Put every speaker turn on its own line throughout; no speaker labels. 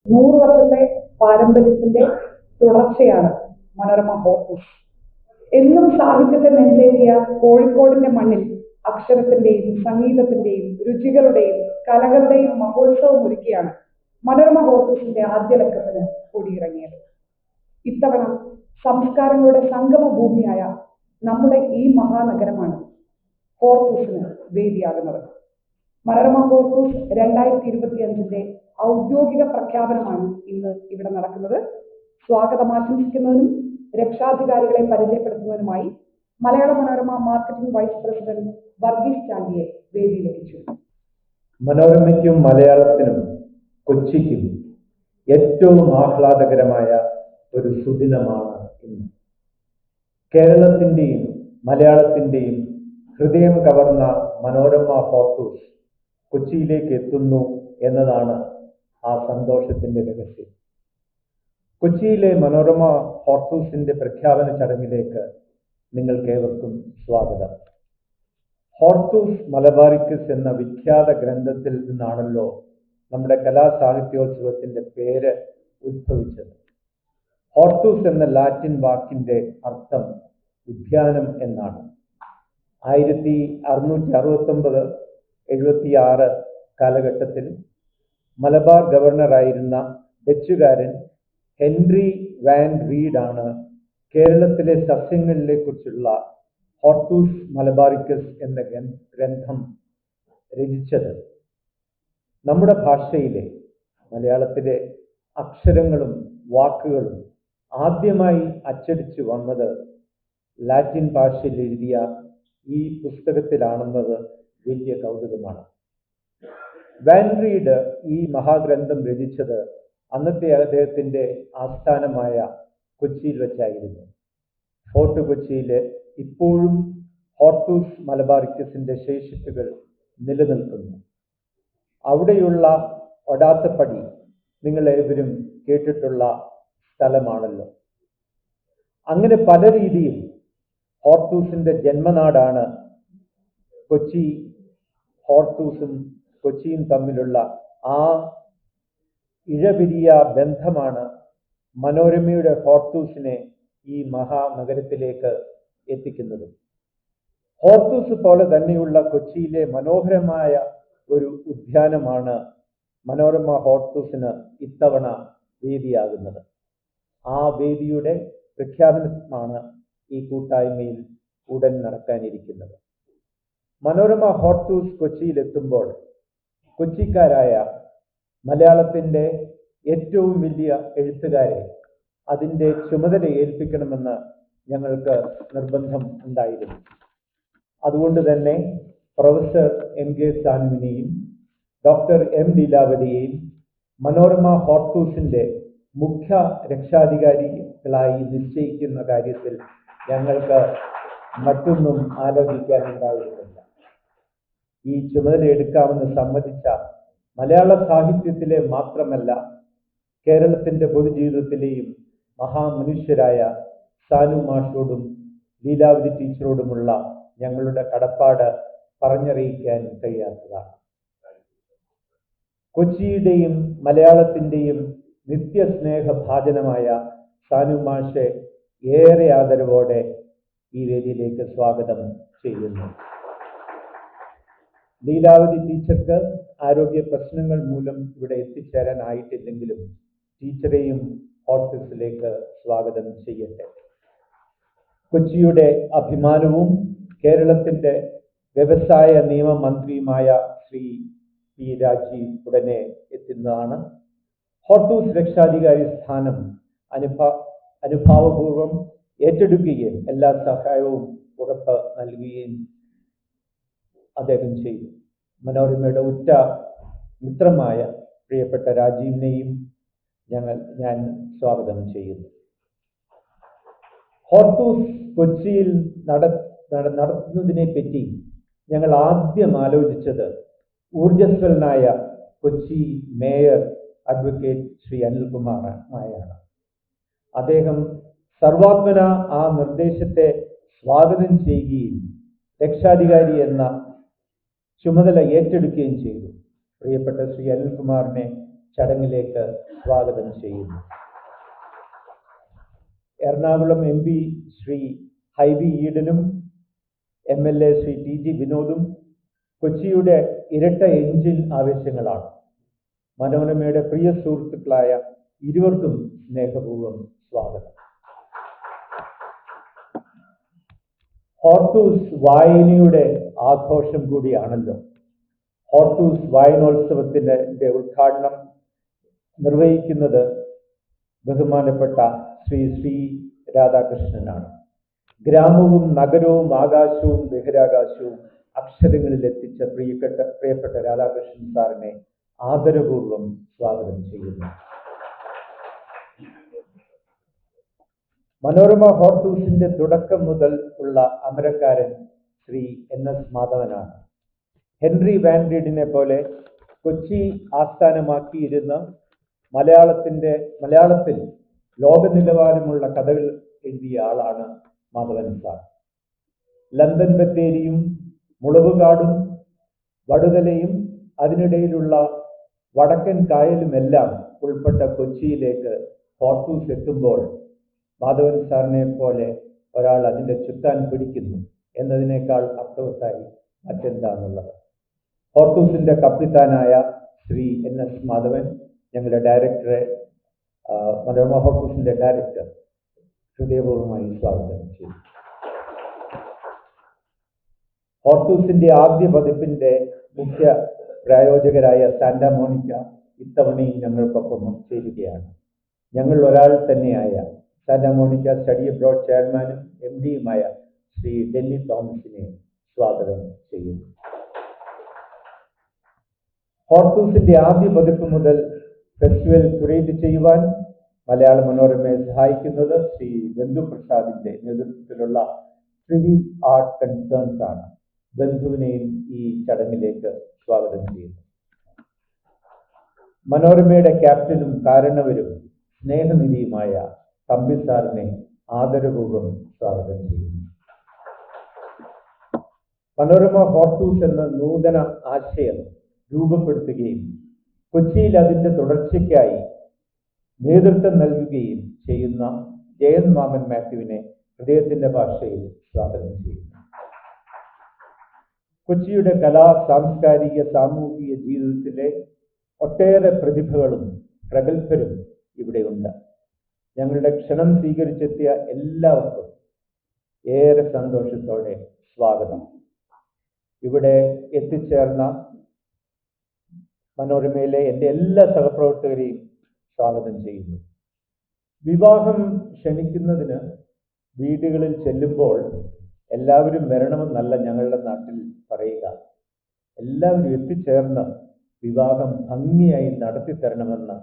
100 വർഷത്തെ പാരമ്പര്യത്തിന്റെ തുടർച്ചയാണ് മനോരമ ഹോർട്ടൂസ്. എന്നും സാഹിത്യത്തെ നെഞ്ചേറ്റിയ കോഴിക്കോടിന്റെ മണ്ണിൽ അക്ഷരത്തിന്റെയും സംഗീതത്തിന്റെയും രുചികളുടെയും കലകളുടെയും മഹോത്സവം ഒരുക്കിയാണ് മനോരമ ഹോർട്ടൂസിന്റെ ആദ്യ ലക്കത്തിന് കൊടിയിറങ്ങിയത്. ഇത്തവണ സംസ്കാരങ്ങളുടെ സംഗമ ഭൂമിയായ നമ്മുടെ ഈ മഹാനഗരമാണ് ഹോർട്ടൂസിന് വേദിയാകുന്നത്. മനോരമ ഹോർട്ടൂസ് 2025 ഔദ്യോഗിക പ്രഖ്യാപനമാണ് ഇന്ന് ഇവിടെ നടക്കുന്നത്. സ്വാഗതം ആശംസിക്കുന്നതിനും രക്ഷാധികാരികളെ പരിചയപ്പെടുത്തുന്നതിനുമായി Malayala Manorama marketing vice president Varghese ചാണ്ടിയെ വേദിയിലേക്ക് ക്ഷണിച്ചു.
മനോരമയ്ക്കും മലയാളത്തിനും കൊച്ചിക്കും ഏറ്റവും ആഹ്ലാദകരമായ ഒരു സുദിനമാണ് ഇന്ന്. കേരളത്തിൻ്റെയും മലയാളത്തിൻ്റെയും ഹൃദയം കവർന്ന മനോരമ ഹോർട്ടൂസ് കൊച്ചിയിലേക്ക് എത്തുന്നു എന്നതാണ് ആ സന്തോഷത്തിൻ്റെ രഹസ്യം. കൊച്ചിയിലെ മനോരമ ഹോർട്ടൂസിൻ്റെ പ്രഖ്യാപന ചടങ്ങിലേക്ക് നിങ്ങൾക്കേവർക്കും സ്വാഗതം. ഹോർട്ടൂസ് മലബാറിക്കസ് എന്ന വിഖ്യാത ഗ്രന്ഥത്തിൽ നിന്നാണല്ലോ നമ്മുടെ കലാസാഹിത്യോത്സവത്തിൻ്റെ പേര് ഉദ്ഭവിച്ചത്. ഹോർട്ടൂസ് എന്ന ലാറ്റിൻ വാക്കിൻ്റെ അർത്ഥം ഉദ്യാനം എന്നാണ്. 1669-76 കാലഘട്ടത്തിൽ മലബാർ ഗവർണറായിരുന്ന ഡച്ചുകാരൻ ഹെൻറി വാൻ റീഡാണ് കേരളത്തിലെ സസ്യങ്ങളെ കുറിച്ചുള്ള ഹോർട്ടൂസ് മലബാറിക്കസ് എന്ന ഗ്രന്ഥം രചിച്ചത്. നമ്മുടെ ഭാഷയിലെ മലയാളത്തിലെ അക്ഷരങ്ങളും വാക്കുകളും ആദ്യമായി അച്ചടിച്ചു വന്നത് ലാറ്റിൻ ഭാഷയിൽ എഴുതിയ ഈ പുസ്തകത്തിലാണെന്നത് വലിയ കൗതുകമാണ്. വാൻ റീഡ് ഈ മഹാഗ്രന്ഥം രചിച്ചത് അന്നത്തെ അദ്ദേഹത്തിൻ്റെ ആസ്ഥാനമായ കൊച്ചിയിൽ വെച്ചായിരുന്നു. ഫോർട്ട് കൊച്ചിയിൽ ഇപ്പോഴും ഹോർട്ടൂസ് മലബാറിക്കസിൻ്റെ ശേഷിപ്പുകൾ നിലനിൽക്കുന്നു. അവിടെയുള്ള ഒടാത്തപ്പടി നിങ്ങളേവരും കേട്ടിട്ടുള്ള സ്ഥലമാണല്ലോ. അങ്ങനെ പല രീതിയിൽ ഹോർട്ടൂസിൻ്റെ ജന്മനാടാണ് കൊച്ചി. ഹോർട്ടൂസും കൊച്ചിയും തമ്മിലുള്ള ആ ഇഴപിരിയ ബന്ധമാണ് മനോരമയുടെ ഹോർട്ടൂസിനെ ഈ മഹാനഗരത്തിലേക്ക് എത്തിക്കുന്നത്. ഹോർട്ടൂസ് പോലെ തന്നെയുള്ള കൊച്ചിയിലെ മനോഹരമായ ഒരു ഉദ്യാനമാണ് മനോരമ ഹോർട്ടൂസിന് ഇത്തവണ വേദിയാകുന്നത്. ആ വേദിയുടെ പ്രഖ്യാപനമാണ് ഈ കൂട്ടായ്മയിൽ ഉടൻ നടക്കാനിരിക്കുന്നത്. മനോരമ ഹോർട്ടൂസ് കൊച്ചിയിലെത്തുമ്പോൾ കൊച്ചിക്കാരായ മലയാളത്തിൻ്റെ ഏറ്റവും വലിയ എഴുത്തുകാരെ അതിൻ്റെ ചുമതല ഏൽപ്പിക്കണമെന്ന് ഞങ്ങൾക്ക് നിർബന്ധം ഉണ്ടായിരുന്നു. അതുകൊണ്ട് തന്നെ പ്രൊഫസർ എം കെ സാനുവിനെയും ഡോക്ടർ എം ലീലാവതിയെയും മനോരമ ഹോർട്ടൂസിൻ്റെ മുഖ്യ രക്ഷാധികാരികളായി നിശ്ചയിക്കുന്ന കാര്യത്തിൽ ഞങ്ങൾക്ക് മറ്റൊന്നും ആലോചിക്കാനുണ്ടായിരുന്നില്ല. ഈ ചുമതല എടുക്കാമെന്ന് സമ്മതിച്ച മലയാള സാഹിത്യത്തിലെ മാത്രമല്ല കേരളത്തിൻ്റെ പൊതുജീവിതത്തിലെയും മഹാമനുഷ്യരായ സാനു മാഷോടും ലീലാവതി ടീച്ചറോടുമുള്ള ഞങ്ങളുടെ കടപ്പാട് പറഞ്ഞറിയിക്കാൻ കഴിയാത്തതാണ്. കൊച്ചിയുടെയും മലയാളത്തിൻ്റെയും നിത്യസ്നേഹഭാജനമായ സാനു മാഷെ ഏറെ ആദരവോടെ ഈ വേദിയിലേക്ക് സ്വാഗതം ചെയ്യുന്നു. ലീലാവതി ടീച്ചർക്ക് ആരോഗ്യ പ്രശ്നങ്ങൾ മൂലം ഇവിടെ എത്തിച്ചേരാനായിട്ടില്ലെങ്കിലും ടീച്ചറെയും ഹോർട്ടൂസിലേക്ക് സ്വാഗതം ചെയ്യട്ടെ. കൊച്ചിയുടെ അഭിമാനവും കേരളത്തിൻ്റെ വ്യവസായ നിയമമന്ത്രിയുമായ ശ്രീ പി രാജീവ് ഉടനെ എത്തുന്നതാണ്. ഹോർട്ടൂസ് രക്ഷാധികാരി സ്ഥാനം അനുഭാവപൂർവം ഏറ്റെടുക്കുകയും എല്ലാ സഹായവും ഉറപ്പ് നൽകുകയും അദ്ദേഹം ചെയ്തു. മനോരമയുടെ ഉറ്റ മിത്രമായ പ്രിയപ്പെട്ട രാജീവിനെയും ഞാൻ സ്വാഗതം ചെയ്യുന്നു. ഹോർട്ടൂസ് കൊച്ചിയിൽ നടത്തുന്നതിനെ പറ്റി ഞങ്ങൾ ആദ്യം ആലോചിച്ചത് ഊർജസ്വലനായ കൊച്ചി മേയർ അഡ്വക്കേറ്റ് ശ്രീ അനിൽകുമാറാണ്. അദ്ദേഹം സർവാത്മന ആ നിർദ്ദേശത്തെ സ്വാഗതം ചെയ്യുകയും രക്ഷാധികാരി എന്ന ചുമതല ഏറ്റെടുക്കുകയും ചെയ്തു. പ്രിയപ്പെട്ട ശ്രീ അനിൽകുമാറിനെ ചടങ്ങിലേക്ക് സ്വാഗതം ചെയ്യുന്നു. Ernakulam MP Shri Hibi ഈഡനും MLA Shri TG വിനോദും കൊച്ചിയുടെ ഇരട്ട എഞ്ചിൻ ആവേശങ്ങളാണ്. മനോരമയുടെ പ്രിയ സുഹൃത്തുക്കളായ ഇരുവർക്കും സ്നേഹപൂർവ്വം സ്വാഗതം. ഹോർത്തൂസ് വായനയുടെ ആഘോഷം കൂടിയാണല്ലോ. ഹോർത്തൂസ് വായനോത്സവത്തിൻ്റെ ഉദ്ഘാടനം നിർവഹിക്കുന്നത് ബഹുമാനപ്പെട്ട ശ്രീ രാധാകൃഷ്ണനാണ്. ഗ്രാമവും നഗരവും ആകാശവും ബഹിരാകാശവും അക്ഷരങ്ങളിൽ എത്തിച്ച പ്രിയപ്പെട്ട രാധാകൃഷ്ണൻ സാറിനെ ആദരപൂർവ്വം സ്വാഗതം ചെയ്യുന്നു. മനോരമ ഹോർത്തൂസിന്റെ തുടക്കം മുതൽ ഉള്ള അമരക്കാരൻ ശ്രീ NS മാധവനാണ്. ഹെൻറി വാൻഡീഡിനെ പോലെ കൊച്ചി ആസ്ഥാനമാക്കിയിരുന്ന മലയാളത്തിൽ ലോക നിലവാരമുള്ള കഥകൾ എഴുതിയ ആളാണ് മാധവൻ സാർ. ലണ്ടൻ ബത്തേരിയും മുളവുകാടും വടുതലയും അതിനിടയിലുള്ള വടക്കൻ കായലുമെല്ലാം ഉൾപ്പെട്ട കൊച്ചിയിലേക്ക് ഹോർത്തൂസ് എത്തുമ്പോൾ മാധവൻ സാറിനെ പോലെ ഒരാൾ അതിൻ്റെ ചുറ്റാൻ പിടിക്കുന്നു എന്നതിനേക്കാൾ അർത്ഥവത്തായി മറ്റെന്താണുള്ളത്. ഹോർത്തൂസിന്റെ കപ്പിത്താനായ ശ്രീ NS മാധവൻ, ഞങ്ങളുടെ ഡയറക്ടറെ, മനോരമ ഹോർത്തൂസിന്റെ ഡയറക്ടർ, ഹൃദയപൂർവ്വമായി സ്വാഗതം ചെയ്തു. ഹോർത്തൂസിന്റെ ആദ്യ പതിപ്പിന്റെ മുഖ്യ പ്രായോജകരായ സാന്റാ മോണിക്ക ഇത്തവണയും ഞങ്ങൾക്കൊപ്പം ചേരുകയാണ്. ഞങ്ങൾ ഒരാൾ തന്നെയായ സാന്റാ മോണിക്ക സ്റ്റഡി അബ്രോഡ് ചെയർമാനും MD-യുമായ ശ്രീ ഡെന്നി തോമസിനെ സ്വാഗതം ചെയ്യുന്നു. ഹോർത്തൂസിന്റെ ആദ്യ പതിപ്പ് മുതൽ ഫെസ്റ്റിവൽ ക്യൂറേറ്റ് ചെയ്യുവാൻ മലയാള മനോരമയെ സഹായിക്കുന്നത് ശ്രീ ബന്ധു പ്രസാദിന്റെ നേതൃത്വത്തിലുള്ള ട്രിവി ആർട്ട് കൺസേൺസ് ആണ്. ബന്ധുവിനെയും ഈ ചടങ്ങിലേക്ക് സ്വാഗതം ചെയ്യുന്നു. മനോരമയുടെ ക്യാപ്റ്റനും കാരണവരും സ്നേഹനിധിയുമായ തമ്പി സാറിനെ ആദരപൂർവ്വം സ്വാഗതം ചെയ്യുന്നു. മനോരമ ഹോർത്തൂസ് എന്ന നൂതന ആശയം രൂപപ്പെടുത്തുകയും കൊച്ചിയിൽ അതിൻ്റെ തുടർച്ചയ്ക്കായി നേതൃത്വം നൽകുകയും ചെയ്യുന്ന ജയൻ മാമൻ മാത്യുവിനെ ഹൃദയത്തിൻ്റെ ഭാഷയിൽ സ്വാഗതം ചെയ്യുന്നു. കൊച്ചിയുടെ കലാ, സാംസ്കാരിക, സാമൂഹിക ജീവിതത്തിലെ ഒട്ടേറെ പ്രതിഭകളും പ്രഗത്ഭരും ഇവിടെയുണ്ട്. ഞങ്ങളുടെ ക്ഷണം സ്വീകരിച്ചെത്തിയ എല്ലാവർക്കും ഏറെ സന്തോഷത്തോടെ സ്വാഗതം. ഇവിടെ എത്തിച്ചേർന്ന മനോരമയിലെ എൻ്റെ എല്ലാ സഹപ്രവർത്തകരെയും സ്വാഗതം ചെയ്യുന്നു. വിവാഹം ക്ഷണിക്കുന്നതിന് വീടുകളിൽ ചെല്ലുമ്പോൾ എല്ലാവരും വരണമെന്നല്ല ഞങ്ങളുടെ നാട്ടിൽ പറയുക. എല്ലാവരും എത്തിച്ചേർന്ന് വിവാഹം ഭംഗിയായി നടത്തിത്തരണമെന്ന്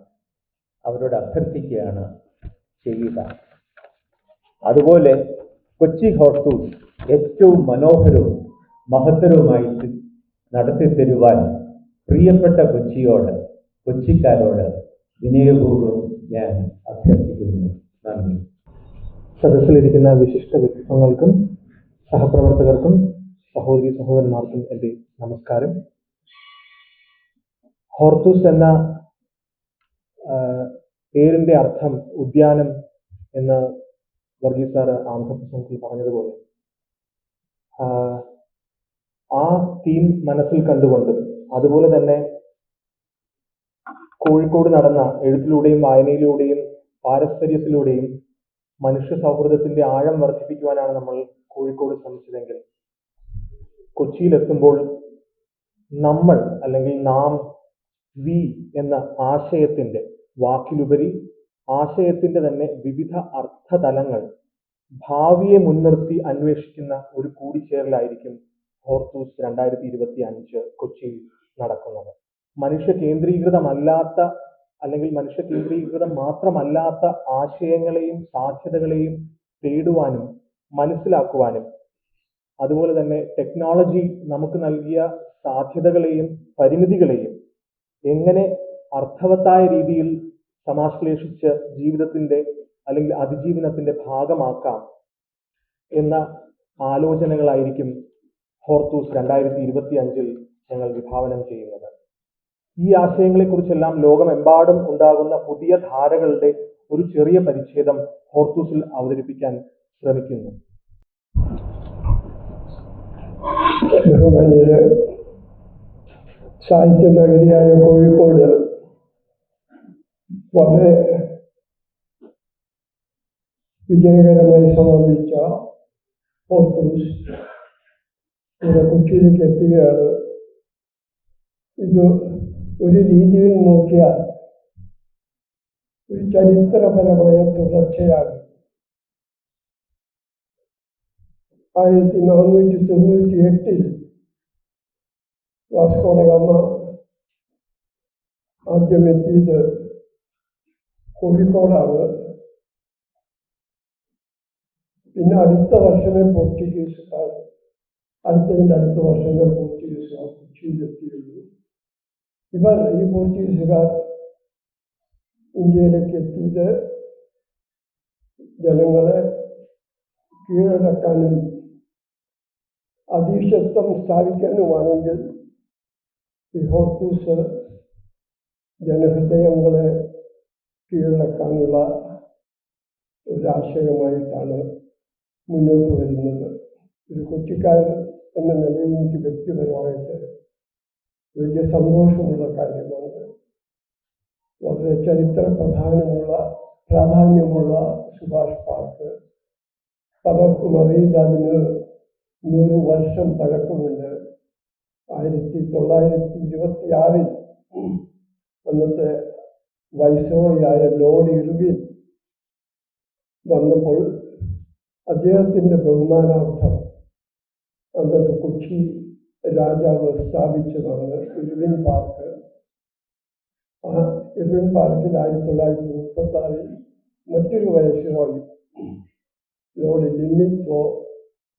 അവരോട് അഭ്യർത്ഥിക്കുകയാണ് ചെയ്യുക. അതുപോലെ കൊച്ചി ഹോർത്തൂസ് ഏറ്റവും മനോഹരവും മഹത്തരവുമായി നടത്തിത്തരുവാൻ പ്രിയപ്പെട്ട കൊച്ചിക്കാരോട് വിനയപൂർവ്വം ഞാൻ അഭ്യർത്ഥിക്കുന്നു. നന്ദി.
സദസ്സിലിരിക്കുന്ന വിശിഷ്ട വ്യക്തിത്വങ്ങൾക്കും സഹപ്രവർത്തകർക്കും സഹോദരന്മാർക്കും എൻ്റെ നമസ്കാരം. ഹോർത്തൂസ് എന്ന പേരിൻ്റെ അർത്ഥം ഉദ്യാനം എന്ന് വർഗീസ് സാറ് ആമുഖപ്രസംഗത്തിൽ പറഞ്ഞതുപോലെ ആ തീം മനസ്സിൽ കണ്ടുകൊണ്ടും അതുപോലെ തന്നെ കോഴിക്കോട് നടന്ന എഴുത്തിലൂടെയും വായനയിലൂടെയും പാരസ്പര്യത്തിലൂടെയും മനുഷ്യ സൗഹൃദത്തിന്റെ ആഴം വർദ്ധിപ്പിക്കുവാനാണ് നമ്മൾ കോഴിക്കോട് ശ്രമിച്ചതെങ്കിൽ കൊച്ചിയിലെത്തുമ്പോൾ നമ്മൾ അല്ലെങ്കിൽ നാം, വി എന്ന ആശയത്തിന്റെ വാക്കിലുപരി ആശയത്തിന്റെ തന്നെ വിവിധ അർത്ഥതലങ്ങൾ ഭാവിയെ മുൻനിർത്തി അന്വേഷിക്കുന്ന ഒരു കൂടിച്ചേരലായിരിക്കും ഹോർത്തൂസ് 2025 കൊച്ചിയിൽ നടക്കുന്നത്. മനുഷ്യ കേന്ദ്രീകൃതമല്ലാത്ത അല്ലെങ്കിൽ മനുഷ്യ കേന്ദ്രീകൃതം മാത്രമല്ലാത്ത ആശയങ്ങളെയും സാധ്യതകളെയും തേടുവാനും മനസ്സിലാക്കുവാനും അതുപോലെ തന്നെ ടെക്നോളജി നമുക്ക് നൽകിയ സാധ്യതകളെയും പരിമിതികളെയും എങ്ങനെ അർത്ഥവത്തായ രീതിയിൽ സമാശ്ലേഷിച്ച് ജീവിതത്തിന്റെ അല്ലെങ്കിൽ അതിജീവനത്തിന്റെ ഭാഗമാക്കാം എന്ന ആലോചനകളായിരിക്കും ഹോർത്തൂസ് 2025 ഞങ്ങൾ വിഭാവനം ചെയ്യുന്നത്. ഈ ആശയങ്ങളെക്കുറിച്ചെല്ലാം ലോകമെമ്പാടും ഉണ്ടാകുന്ന പുതിയ ധാരകളുടെ ഒരു ചെറിയ പരിച്ഛേദം ഹോർത്തൂസിൽ അവതരിപ്പിക്കാൻ ശ്രമിക്കുന്നു.
ബഹുമാന്യര്, സാഹിത്യ നഗരിയായ കോഴിക്കോട് വളരെ വിജയകരമായി സമാപിച്ച ഹോർത്തൂസ് ഇവിടെ കൊച്ചിയിലേക്ക് എത്തുകയാണ്. ഇത് ഒരു രീതിയിൽ നോക്കിയാൽ ഒരു ചരിത്രപരമായ തുടർച്ചയാണ്. 1498 വാസ്കോ ഡ ഗാമ ആദ്യം എത്തിയത് കോഴിക്കോടാണ്. പിന്നെ അടുത്ത വർഷമേ പോർച്ചുഗീസുകാർ അടുത്ത വർഷമേ പോർച്ചുഗീസുകാർ കൊച്ചിയിലെത്തിയുള്ളൂ. ഈ പോർച്ചുഗീസുകാർ ഇന്ത്യയിലേക്ക് എത്തിയത് ജനങ്ങളെ കീഴടക്കാനും അധീശത്വം സ്ഥാപിക്കാനുമാണെങ്കിൽ ഈ ഹോർത്തൂസ് ജനഹൃദയങ്ങളെ കീഴടക്കാനുള്ള ഒരാശയമായിട്ടാണ് മുന്നോട്ട് വരുന്നത്. ഒരു കൊച്ചിക്കാരൻ എന്ന നിലയിൽ എനിക്ക് വ്യക്തിപരമായിട്ട് വലിയ സന്തോഷമുള്ള കാര്യമാണ്. വളരെ ചരിത്ര പ്രാധാന്യമുള്ള സുഭാഷ് പാർക്ക് പലർക്കും അറിയില്ല. അതിന് 100 വർഷം പഴക്കമുണ്ട്. 1926 അന്നത്തെ വൈസ്രോയിയായ ലോർഡ് ഇർവിൻ വന്നപ്പോൾ അദ്ദേഹത്തിൻ്റെ ബഹുമാനാർത്ഥം അന്നത്തെ കൊച്ചി രാജാവ് സ്ഥാപിച്ചതാണ് ഇർവിൻ പാർക്ക്. ആ ഇർവിൻ പാർക്കിൽ 1936 മറ്റൊരു വൈസ്രോയി ലോർഡ് ലില്ലിത്വോ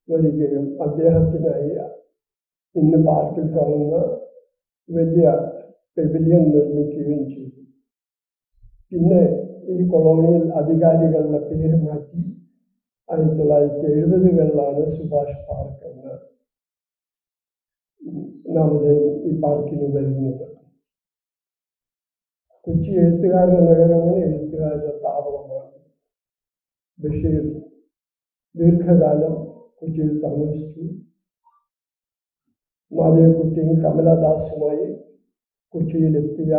വരികയും അദ്ദേഹത്തിനായി ഇന്ന് പാർക്കിൽ കാണുന്ന വലിയ പെവിലിയൻ നിർമ്മിക്കുകയും ചെയ്തു. പിന്നെ ഈ കൊളോണിയൽ അധികാരികളുടെ പേര് മാറ്റി 1970കളിലാണ് സുഭാഷ് പാർക്ക് എന്ന നാമധേയം ഈ പാർക്കിന് വരുന്നത്. കൊച്ചി എഴുത്തുകാരുടെ നഗരമാണ്, എഴുത്തുകാരുടെ താവളമാണ്. ബഷീർ ദീർഘകാലം കൊച്ചിയിൽ താമസിച്ചു. മാധവിക്കുട്ടിയും കമലദാസുമായി കൊച്ചിയിലെത്തിയ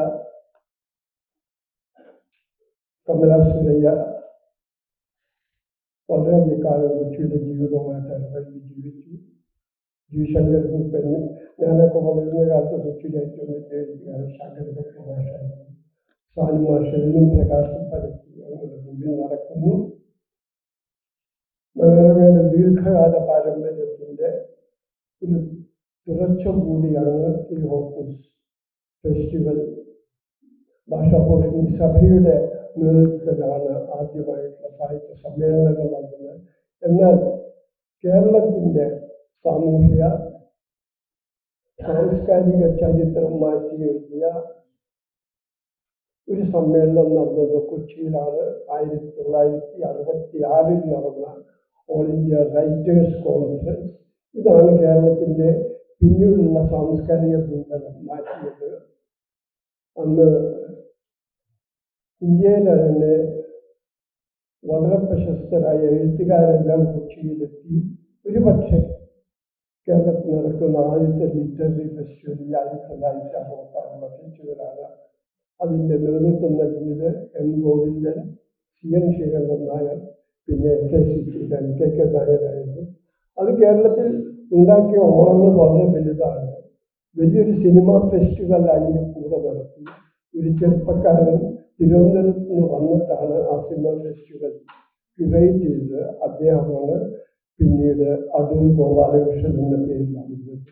കമല സുരയ്യ വളരെയധികം കാലം കൊച്ചിയുടെ ജീവിതവുമായിട്ട് ഇടപഴകി ജീവിച്ചു. ജി ശങ്കർ കുപ്പൻ, ഞാനൊക്കെ വളരുന്ന കാലത്ത് കൊച്ചിയിലെ ഏറ്റവും വലിയ എഴുത്തുകാരൻ ശങ്കർ കുപ്പനായിരുന്നു. സാനുമാഷ് എന്നും പ്രകാശം പരത്തി അവരുടെ മുമ്പിൽ നടക്കുന്നു. മനോരമയുടെ ദീർഘകാല പാരമ്പര്യത്തിൻ്റെ ഒരു തുടർച്ച കൂടിയാണ് ഈ ഹോർത്തൂസ് ഫെസ്റ്റിവൽ. ഭാഷാഭൂഷണി സഭയുടെ നേതൃത്വത്തിലാണ് ആദ്യമായിട്ടുള്ള സാഹിത്യ സമ്മേളനങ്ങൾ നടന്നത്. എന്നാൽ കേരളത്തിൻ്റെ സാമൂഹ്യ സാംസ്കാരിക ചരിത്രം മാറ്റി എഴുതിയ ഒരു സമ്മേളനം നടന്നത് കൊച്ചിയിലാണ്. 1966 നടന്ന ഓൾ ഇന്ത്യ റൈറ്റേഴ്സ് കോൺഫറൻസ്. ഇതാണ് കേരളത്തിൻ്റെ പിന്നീടുള്ള സാംസ്കാരിക ഭൂപടം മാറ്റിയത്. അന്ന് ഇന്ത്യയിലെ തന്നെ വളരെ പ്രശസ്തരായ എഴുത്തുകാരെല്ലാം കൊച്ചിയിലെത്തി. ഒരുപക്ഷെ കേരളത്തിൽ നടക്കുന്ന ആദ്യത്തെ ലിറ്റററി ഫെസ്റ്റിവൽ 1966 ഫെസ്റ്റിവലാണ്. അതിൻ്റെ നേതൃത്വം നൽകിയത് എം ഗോവിന്ദൻ, CN ശ്രീകണ്ഠൻ നായർ, പിന്നെ KK നായരായിരുന്നു. അത് കേരളത്തിൽ ഉണ്ടാക്കിയ ഓളങ്ങൾ വളരെ വലുതാണ്. വലിയൊരു സിനിമാ ഫെസ്റ്റിവൽ അതിൻ്റെ കൂടെ നടത്തി. ഒരു ചെറുപ്പക്കാരൻ തിരുവനന്തപുരത്തിന് വന്നിട്ടാണ് ആ സിനിമാ ഫെസ്റ്റിവൽ ക്യൂറേറ്റ് ചെയ്തത്. അദ്ദേഹമാണ് പിന്നീട് അടൂർ ഗോപാലകൃഷ്ണൻ എന്ന പേരിൽ അറിഞ്ഞത്.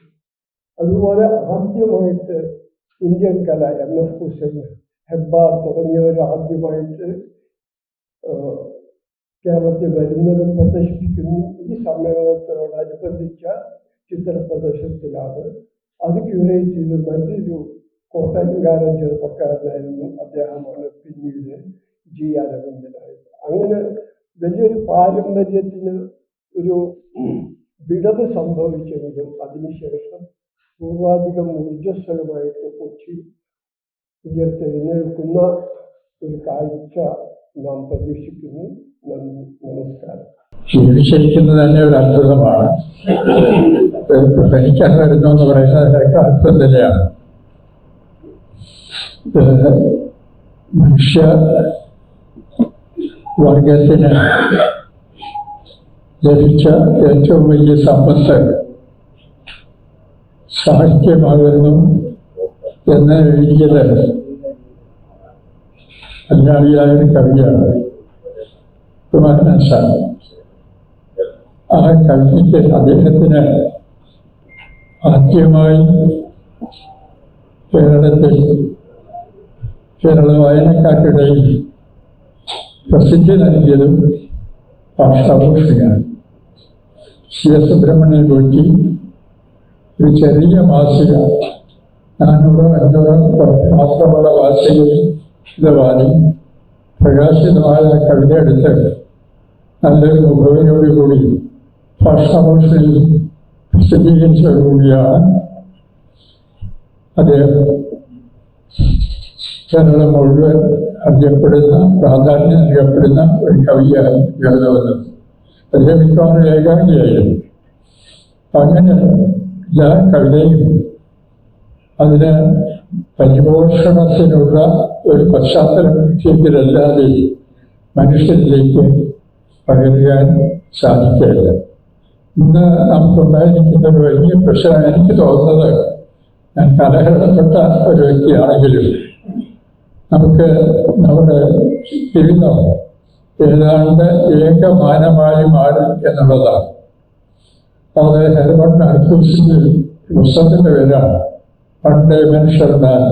അതുപോലെ ആദ്യമായിട്ട് ഇന്ത്യൻ കല MF ഹുസൈൻ, ഹെബ്ബാർ തുടങ്ങിയവർ ആദ്യമായിട്ട് കേരളത്തിൽ വരുന്നതും പ്രദർശിപ്പിക്കുന്നു. ഈ സമ്മേളനത്തോടനുബന്ധിച്ച ചിത്ര പ്രദർശനത്തിലാണ്. അത് ക്യൂറേറ്റ് ചെയ്ത് മറ്റൊരു കോട്ടയംകാരൻ ചെറുപ്പക്കാരനായിരുന്നു. അദ്ദേഹമാണ് പിന്നീട് G അരവിന്ദനായത്. അങ്ങനെ വലിയൊരു പാരമ്പര്യത്തിന് ഒരു വിടവ് സംഭവിച്ചെങ്കിലും അതിനുശേഷം പൂർവാധികം ഊർജ്ജസ്വലമായിട്ട് കൊച്ചി ഉയർത്തെഴുന്നേൽക്കുന്ന ഒരു കാഴ്ച നാം പ്രതീക്ഷിക്കുന്നു. നന്ദി, നമസ്കാരം.
ജീവിച്ചിരിക്കുന്നത് തന്നെ ഒരു അത്ഭുതമാണ്. പ്രസംഗിക്കാൻ വരുന്നു എന്ന് പറയുന്നതിനൊക്കെ അത്ഭുതം തന്നെയാണ്. മനുഷ്യ വർഗത്തിന് ലഭിച്ച ഏറ്റവും വലിയ സമ്പത്ത് സാഹിത്യമാകുന്നു എന്ന് എഴുതിയത് മലയാളിയായ ഒരു കവിയാണ്, കുമാരനാശാൻ. ആ കവിക്ക് അദ്ദേഹത്തിന് ആദ്യമായി കേരളത്തിൽ കേരള വായനക്കാർക്കിടയിൽ പ്രസിദ്ധി നൽകിയതും ഭാഷാഭൂഷണിയാണ്. സി എസ് സുബ്രഹ്മണ്യൻ പോറ്റി ഒരു ചെറിയ മാസിക 400-500 മാത്രമുള്ള ഭാഷയിൽ ഇത് വാങ്ങി പ്രകാശിതമായ കവിത എടുത്ത് നല്ലൊരു മുഖവിനോടുകൂടി ഭാഷാഭൂഷണിയിൽ പ്രസിദ്ധീകരിച്ചതോടുകൂടിയാണ് അദ്ദേഹം കേരളം മുഴുവൻ അറിയപ്പെടുന്ന, പ്രാധാന്യം നൽകപ്പെടുന്ന ഒരു കവിയായി ഉയർന്നു വന്നത്. അദ്ദേഹം മിക്കവാറും ഏകാംഗിയായിരുന്നു. അങ്ങനെ എല്ലാ കവിതയും അതിന് പരിപോഷണത്തിനുള്ള ഒരു പശ്ചാത്തലം കിട്ടിയതിലല്ലാതെ മനുഷ്യരിലേക്ക് പകരുവാൻ സാധിക്കില്ല. ഇന്ന് നമുക്കുണ്ടായിരിക്കുന്ന ഒരു വലിയ പ്രശ്നം എനിക്ക് തോന്നുന്നത്, ഞാൻ കലഹരണപ്പെട്ട ഒരു വ്യക്തിയാണെങ്കിലും നമുക്ക് നമ്മുടെ ജീവിതം ഏതാണ്ട് ഏകമാനമായി മാറും എന്നുള്ളതാണ്. അത് ഹെർമൺ മാർക്യൂസിന്റെ പുസ്തകത്തിന്റെ പേരാണ് പണ്ട് മനുഷ്യരുണ്ടാൻ.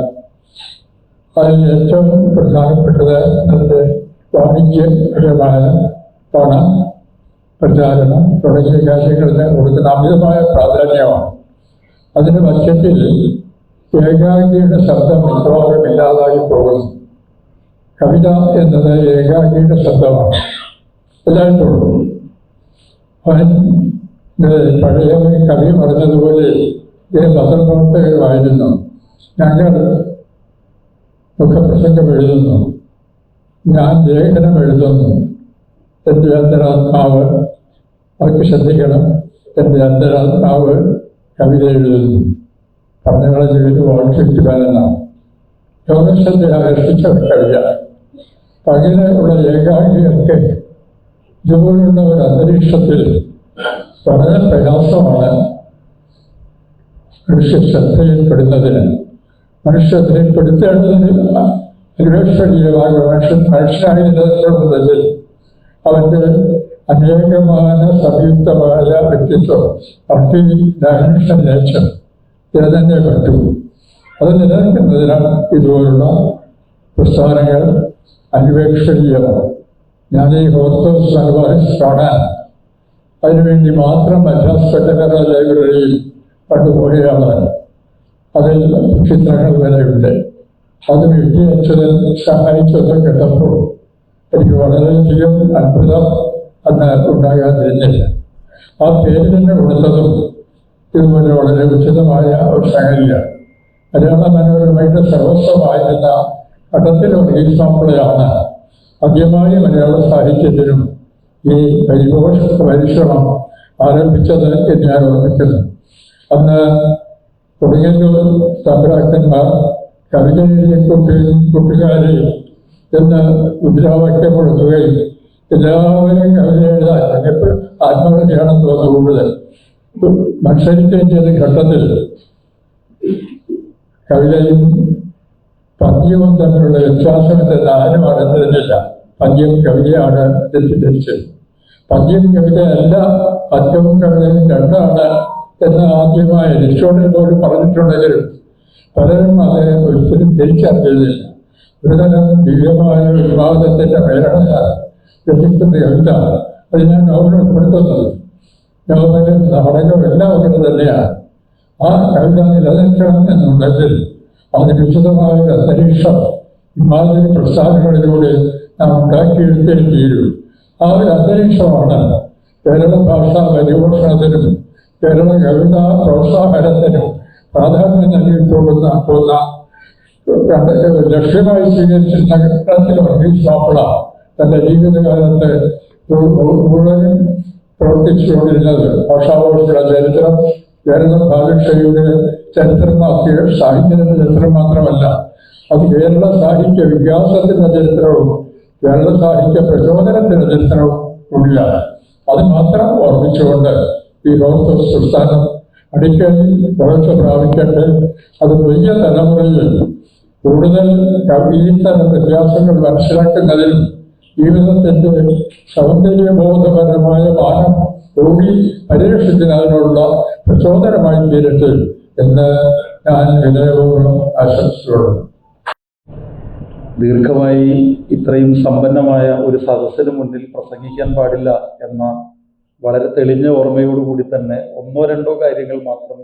അതിൽ ഏറ്റവും പ്രധാനപ്പെട്ടത് അതിൻ്റെ വാണിജ്യപരമായ പണം, പ്രചാരണം തുടങ്ങിയ കാര്യങ്ങളിന് കൊടുക്കുന്ന അമിതമായ പ്രാധാന്യമാണ്. അതിന് മധ്യത്തിൽ ഏകാംഗിയുടെ ശബ്ദം മിക്കവാറും ഇല്ലാതായി പോകുന്നു. കവിത എന്നത് ഏകാംഗിയുടെ ശബ്ദമാണ് എല്ലായ്പ്പോഴും. അവൻ പഴയ കവി പറഞ്ഞതുപോലെ പത്രപ്രവർത്തകരുമായിരുന്നു. ഞങ്ങൾ മുഖപ്രസംഗം എഴുതുന്നു, ഞാൻ ലേഖനം എഴുതുന്നു, എൻ്റെ അന്തരാത്മാവ്, അവർക്ക് ശ്രദ്ധിക്കണം, എൻ്റെ അന്തരാത്മാവ് കവിത എഴുതുന്നു. പറഞ്ഞുകളെ ജീവിതം വാഴ്ചിക്കുവാനെന്നാണ് ലോകശ്രദ്ധ ആകർഷിച്ച ഒരു കവിത. അങ്ങനെയുള്ള ഏകാംഗികൾക്ക് ഇതുപോലുള്ള ഒരു അന്തരീക്ഷത്തിൽ വളരെ പ്രയാസമാണ് മനുഷ്യ ശ്രദ്ധയിൽപ്പെടുന്നതിന്. മനുഷ്യപ്പെടുത്തേണ്ടതിന് അന്വേഷണീയമായ മനുഷ്യനായി നിലനിൽക്കുന്നതിൽ അവൻ്റെ അനേകമായ സംയുക്തമായ വ്യക്തിത്വം, മൾട്ടി ഡയമെൻഷൻ നേച്ചർ തന്നെ പറ്റൂ. അത് നിലനിൽക്കുന്നതിനാണ് ഇതുപോലുള്ള പ്രസ്ഥാനങ്ങൾ അന്വേഷണീയമാണ്. ഞാൻ ഈ ഹോർത്തോസ് സർവൈസ് കാണാൻ അതിനുവേണ്ടി മാത്രം മദ്രാസ് ഫെഡറൽ ലൈബ്രറിയിൽ കൊണ്ടുപോയാണ്. അതിൽ ചിത്രങ്ങൾ വരെയുണ്ട്. അത് എഴുതിയച്ചതിൽ സഹായിച്ചത് കേട്ടപ്പോൾ എനിക്ക് വളരെയധികം അത്ഭുതം അന്ന് ഉണ്ടാകാതിരുന്നില്ല. ആ പേര് തന്നെ കൊടുത്തതും ഇതുപോലെ വളരെ ഉചിതമായ ഒരു സംഗതിയാണ്. മലയാള മനോരമയുടെ സർവസ്വമായിരുന്ന ഘട്ടത്തിലൊരു എക്സാമ്പിളാണ് ആദ്യമായി മലയാള സാഹിത്യത്തിനും ഈ പരിശ്രമം ആരംഭിച്ചത് എന്ന് ഞാൻ ഓർമ്മിക്കുന്നു. അന്ന് കൊടുങ്ങല്ലൂർ തമ്പുരാക്കന്മാർ കവിത എഴുതിയ കൂട്ടുകാരെ എന്ന് മുദ്രാവാക്യം കൊടുക്കുകയും എല്ലാവരും കവിത എഴുതാൻ ഞങ്ങൾക്ക് ആത്മകഥയാണെന്ന് തോന്നുന്നു കൂടുതൽ മത്സരിക്കുകയും ചെയ്ത ഘട്ടത്തിൽ കവിതയും പദ്യവും തമ്മിലുള്ള വ്യത്യാസം എന്ന് ആരും അറിഞ്ഞിരുന്നില്ല. പദ്യം കവിതയാണ് തെറ്റിദ്ധരിച്ചത്. പദ്യം കവിതയല്ല, പദ്യവും കവിതയും രണ്ടാണ് എന്ന് ആദ്യമായി അരിസ്റ്റോട്ടിൽ പോലും പറഞ്ഞിട്ടുണ്ടെങ്കിലും പലരും അത് ഒരിക്കലും തിരിച്ചറിഞ്ഞില്ല. ഒരുതരം ദിവ്യമായ വിവാദത്തിന്റെ പ്രേരണയാണ് രചിക്കുന്ന കവിത. അത് ഞാൻ നോവൽ ഉൾപ്പെടുത്തുന്നത്. നോവലും നാടകവും എല്ലാം അങ്ങനെ തന്നെയാണ്. ആ കവിത നിലനിൽക്കണം എന്നുണ്ടെങ്കിൽ അതിനുചിതമായ ഒരു അന്തരീക്ഷം ഇമാതിരി പ്രസ്ഥാനങ്ങളിലൂടെ നാം ഉണ്ടാക്കിയെടുത്തേ തീരൂ. ആ ഒരു അന്തരീക്ഷമാണ് കേരള ഭാഷാ പരിപോഷണത്തിനും കേരള കവിതാ പ്രോത്സാഹനത്തിനും പ്രാധാന്യം നൽകി പോകുന്ന ലക്ഷ്യമായി സ്വീകരിച്ചിരുന്ന ഘട്ടത്തിൽ വർഗീസ് മാപ്പിള തന്റെ ജീവിതകാലത്ത് മുഴുവൻ പ്രവർത്തിച്ചുകൊണ്ടിരുന്നത് ഭാഷാഘോഷയുടെ ചരിത്രം കേരള ഭാഷയുടെ ചരിത്രമാക്കിയ സാഹിത്യത്തിന്റെ ചരിത്രം മാത്രമല്ല, അത് കേരള സാഹിത്യ വികാസത്തിന്റെ ചരിത്രവും കേരള സാഹിത്യ പ്രചോദനത്തിന്റെ ചരിത്രവും കൂടിയാണ്. അത് മാത്രം ഓർമ്മിച്ചുകൊണ്ട് ഈ ഹോർത്തൂസ് പ്രസ്ഥാനം അടിക്കടി വളർച്ച പ്രാപിക്കട്ടെ. അത് വലിയ തലമുറയിൽ കൂടുതൽ ഈ തരം വ്യത്യാസങ്ങൾ മനസ്സിലാക്കുന്നതിനും ജീവിതത്തിന്റെ സൗന്ദര്യബോധപരമായ മാനം കൂടി പരിരക്ഷിക്കുന്നതിനുള്ള പ്രചോദനമായി തീരട്ടെ എന്ന് ഞാൻ വിനയപൂർവ്വം ആശംസിച്ചുകൊള്ളുന്നു.
ദീർഘമായി ഇത്രയും സമ്പന്നമായ ഒരു സദസ്സിന് മുന്നിൽ പ്രസംഗിക്കാൻ പാടില്ല എന്ന വളരെ തെളിഞ്ഞ ഓർമ്മയോടുകൂടി തന്നെ ഒന്നോ രണ്ടോ കാര്യങ്ങൾ മാത്രം